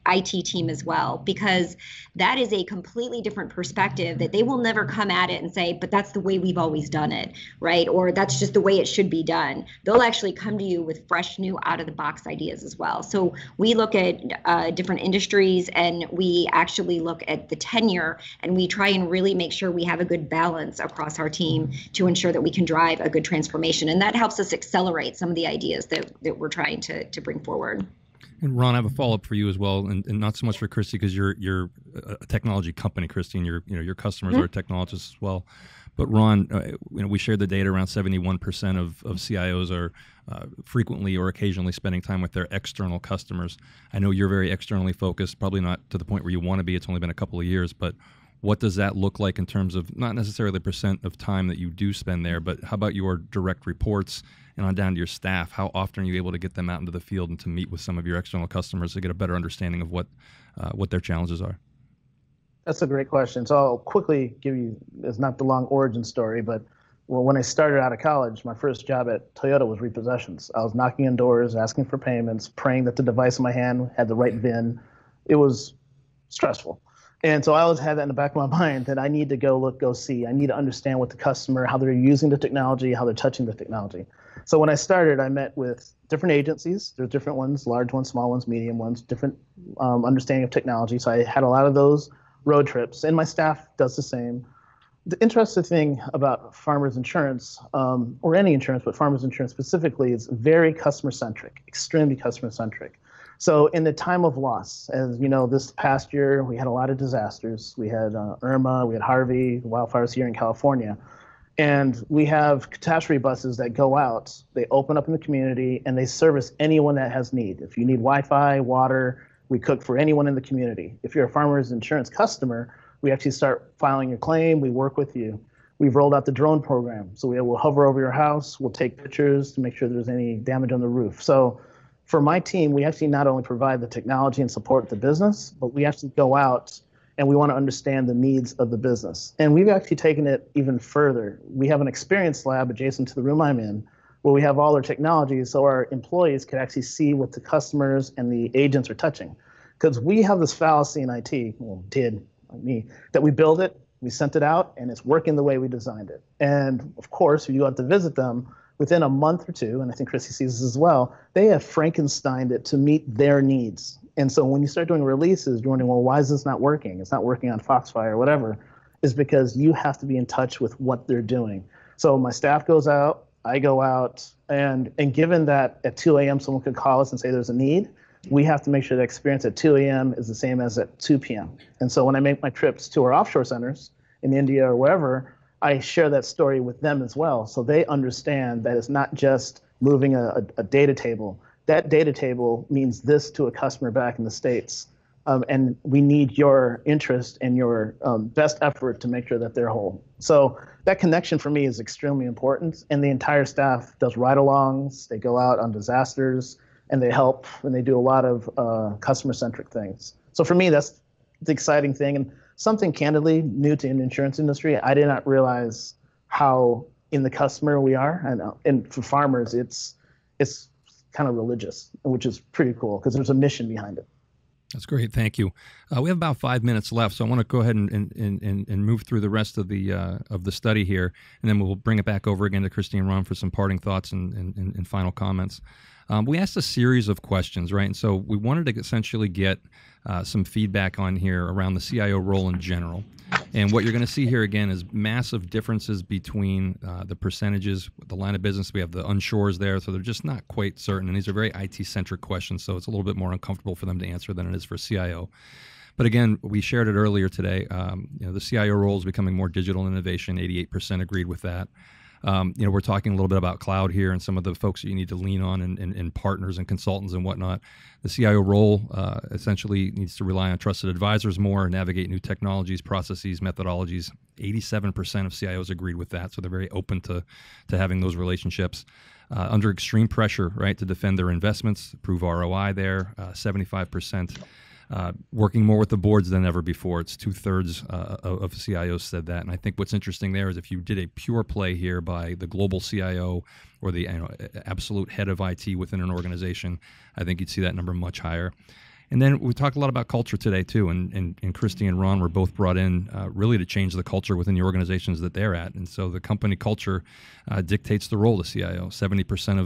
IT team as well, because that is a completely different perspective that they will never come at it and say, but that's the way we've always done it, right? Or that's just the way it should be done. They'll actually come to you with fresh, new, out-of-the-box ideas as well. So we look at different industries, and we actually look at the tenure, and we try and really make sure we have a good balance across our team to ensure that we can drive a good transformation. And that helps us accelerate some of the ideas that we're trying to bring forward. And Ron, I have a follow-up for you as well, and not so much for Christy, because you're a technology company, Christy, and your customers are technologists as well. But Ron, we shared the data around 71% of CIOs are frequently or occasionally spending time with their external customers. I know you're very externally focused, probably not to the point where you want to be. It's only been a couple of years, but what does that look like in terms of not necessarily the percent of time that you do spend there, but how about your direct reports and on down to your staff? How often are you able to get them out into the field and to meet with some of your external customers to get a better understanding of what their challenges are? That's a great question. So I'll quickly give you, it's not the long origin story, but when I started out of college, my first job at Toyota was repossessions. I was knocking on doors, asking for payments, praying that the device in my hand had the right VIN. It was stressful. And so I always had that in the back of my mind that I need to go see. I need to understand what the customer, how they're using the technology, how they're touching the technology. So when I started, I met with different agencies. There's different ones, large ones, small ones, medium ones, different understanding of technology. So I had a lot of those road trips, and my staff does the same. The interesting thing about Farmers Insurance, or any insurance, but Farmers Insurance specifically, is very customer-centric, extremely customer-centric. So in the time of loss, as you know, this past year, we had a lot of disasters. We had Irma, we had Harvey, wildfires here in California. And we have catastrophe buses that go out, they open up in the community, and they service anyone that has need. If you need Wi-Fi, water, we cook for anyone in the community. If you're a Farmers Insurance customer, we actually start filing your claim, we work with you. We've rolled out the drone program. So we'll hover over your house, we'll take pictures to make sure there's any damage on the roof. So for my team, we actually not only provide the technology and support the business, but we actually go out and we want to understand the needs of the business. And we've actually taken it even further. We have an experience lab adjacent to the room I'm in, where we have all our technology so our employees can actually see what the customers and the agents are touching. Because we have this fallacy in IT, that we build it, we sent it out, and it's working the way we designed it. And of course, if you go out to visit them, within a month or two, and I think Chrissy sees this as well, they have Frankensteined it to meet their needs. And so when you start doing releases, you're wondering, well, why is this not working? It's not working on Foxfire or whatever. Is because you have to be in touch with what they're doing. So my staff goes out, I go out, and given that at 2 a.m. someone could call us and say there's a need, we have to make sure the experience at 2 a.m. is the same as at 2 p.m. And so when I make my trips to our offshore centers in India or wherever, I share that story with them as well, so they understand that it's not just moving a data table. That data table means this to a customer back in the States. and we need your interest and your best effort to make sure that they're whole. So that connection for me is extremely important, and the entire staff does ride-alongs. They go out on disasters, and they help, and they do a lot of customer-centric things. So for me, that's the exciting thing, and something candidly new to the insurance industry. I did not realize how in the customer we are, and for farmers, it's kind of religious, which is pretty cool because there's a mission behind it. That's great. Thank you. We have about 5 minutes left, so I want to go ahead and move through the rest of the study here, and then we'll bring it back over again to Christy and Ron for some parting thoughts and final comments. We asked a series of questions, right? And so we wanted to essentially get some feedback on here around the CIO role in general. And what you're going to see here again is massive differences between the percentages, the line of business. We have the unshores there, so they're just not quite certain. And these are very IT-centric questions, so it's a little bit more uncomfortable for them to answer than it is for CIO. But again, we shared it earlier today. The CIO role is becoming more digital innovation. 88% agreed with that. We're talking a little bit about cloud here and some of the folks that you need to lean on and partners and consultants and whatnot. The CIO role essentially needs to rely on trusted advisors more, navigate new technologies, processes, methodologies. 87% of CIOs agreed with that, so they're very open to having those relationships. Under extreme pressure, right, to defend their investments, prove ROI there, 75%. Working more with the boards than ever before. It's 2/3 of CIOs said that. And I think what's interesting there is if you did a pure play here by the global CIO or the absolute head of IT within an organization, I think you'd see that number much higher. And then we talked a lot about culture today too, and Christy and Ron were both brought in really to change the culture within the organizations that they're at. And so the company culture dictates the role of the CIO. 70%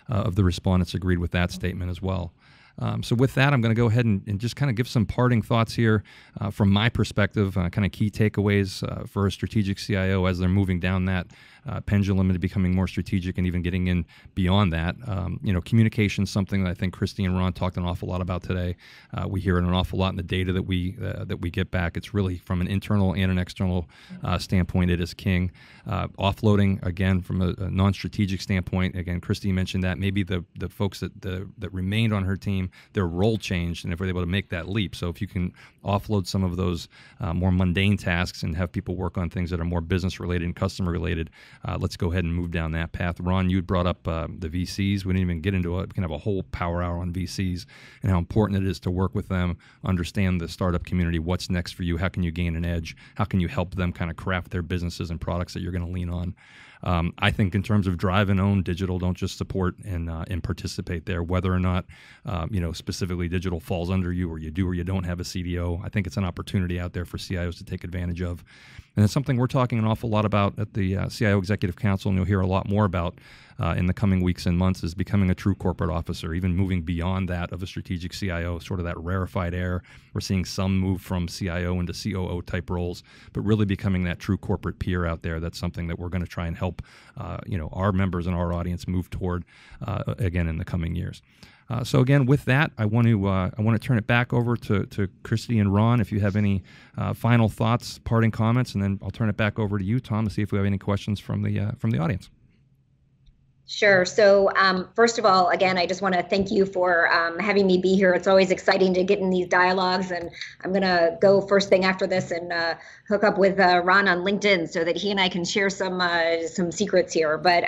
of the respondents agreed with that statement as well. So with that, I'm going to go ahead and just kind of give some parting thoughts here from my perspective, kind of key takeaways for a strategic CIO as they're moving down that pendulum into becoming more strategic and even getting in beyond that. Communication is something that I think Christy and Ron talked an awful lot about today. We hear it an awful lot in the data that we get back. It's really from an internal and an external standpoint, it is king. Offloading, again, from a non-strategic standpoint, again, Christy mentioned that maybe the folks that remained on her team, their role changed, and if we're able to make that leap. So if you can offload some of those more mundane tasks and have people work on things that are more business related and customer related, let's go ahead and move down that path. Ron, you brought up the VCs. We didn't even get into it. We can have a whole power hour on VCs and how important it is to work with them, understand the startup community, what's next for you, how can you gain an edge, how can you help them kind of craft their businesses and products that you're going to lean on. I think in terms of drive and own digital, don't just support and participate there, whether or not specifically digital falls under you or you do or you don't have a CDO. I think it's an opportunity out there for CIOs to take advantage of. And it's something we're talking an awful lot about at the CIO Executive Council, and you'll hear a lot more about in the coming weeks and months, is becoming a true corporate officer, even moving beyond that of a strategic CIO, sort of that rarefied air. We're seeing some move from CIO into COO type roles, but really becoming that true corporate peer out there. That's something that we're going to try and help our members and our audience move toward again in the coming years. So again, with that, I want to turn it back over to Christy and Ron if you have any final thoughts, parting comments, and then I'll turn it back over to you, Tom, to see if we have any questions from the audience. Sure. So first of all, again, I just want to thank you for having me be here. It's always exciting to get in these dialogues, and I'm going to go first thing after this and hook up with Ron on LinkedIn so that he and I can share some secrets here. But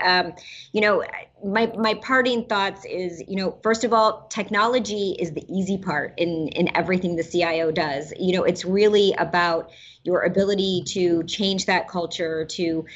my parting thoughts is, first of all, technology is the easy part in everything the CIO does. It's really about your ability to change that culture, to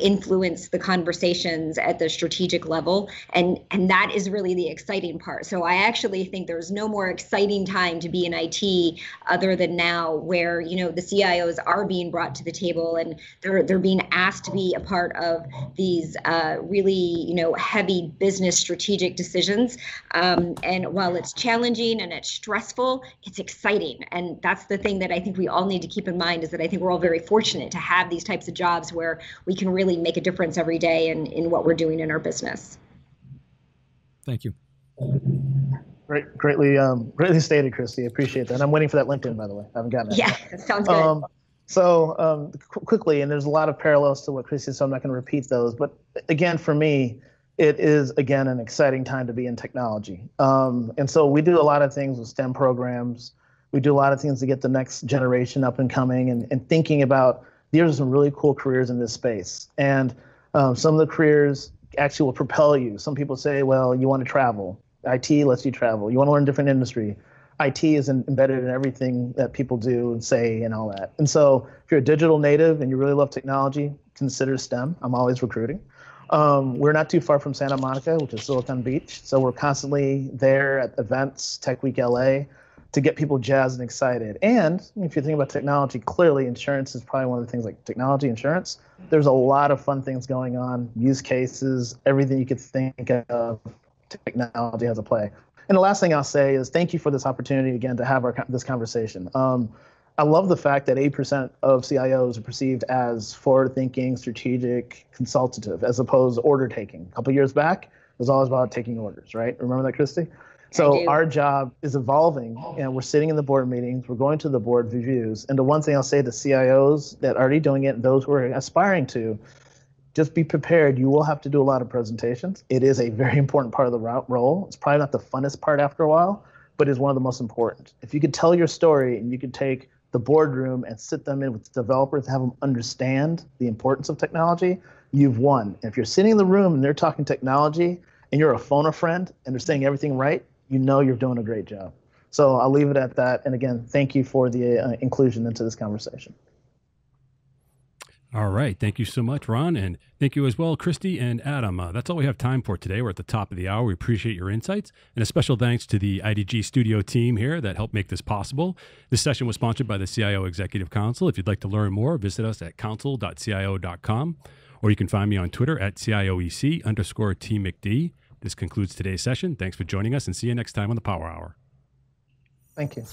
influence the conversations at the strategic level. And that is really the exciting part. So I actually think there's no more exciting time to be in IT other than now, where, the CIOs are being brought to the table and they're being asked to be a part of these really, heavy business strategic decisions. And while it's challenging and it's stressful, it's exciting. And that's the thing that I think we all need to keep in mind, is that I think we're all very fortunate to have these types of jobs where we can really make a difference every day in what we're doing in our business. Thank you. Greatly stated, Christy. I appreciate that. And I'm waiting for that LinkedIn, by the way. I haven't gotten it. Yeah, that sounds good. Quickly, and there's a lot of parallels to what Christy said, so I'm not going to repeat those. But again, for me, it is, again, an exciting time to be in technology. And so we do a lot of things with STEM programs. We do a lot of things to get the next generation up and coming and thinking about these are some really cool careers in this space. And some of the careers actually will propel you. Some people say, well, you want to travel. IT lets you travel. You want to learn a different industry. IT is embedded in everything that people do and say and all that. And so if you're a digital native and you really love technology, consider STEM. I'm always recruiting. We're not too far from Santa Monica, which is Silicon Beach. So we're constantly there at events, Tech Week LA, to get people jazzed and excited. And if you think about technology, clearly insurance is probably one of the things, like technology, insurance. There's a lot of fun things going on, use cases, everything you could think of, technology has a play. And the last thing I'll say is thank you for this opportunity again to have this conversation. I love the fact that 8% of CIOs are perceived as forward-thinking, strategic, consultative, as opposed to order-taking. A couple years back, it was always about taking orders, right? Remember that, Christy? So our job is evolving, and we're sitting in the board meetings, we're going to the board reviews, and the one thing I'll say to CIOs that are already doing it and those who are aspiring to, just be prepared. You will have to do a lot of presentations. It is a very important part of the role. It's probably not the funnest part after a while, but it's one of the most important. If you could tell your story and you could take the boardroom and sit them in with developers, have them understand the importance of technology, you've won. And if you're sitting in the room and they're talking technology and you're a phone a friend and they're saying everything right, you know you're doing a great job. So I'll leave it at that. And again, thank you for the inclusion into this conversation. All right. Thank you so much, Ron. And thank you as well, Christy and Adam. That's all we have time for today. We're at the top of the hour. We appreciate your insights. And a special thanks to the IDG studio team here that helped make this possible. This session was sponsored by the CIO Executive Council. If you'd like to learn more, visit us at council.cio.com, or you can find me on Twitter at CIOEC_TMcD. This concludes today's session. Thanks for joining us, and see you next time on the Power Hour. Thank you.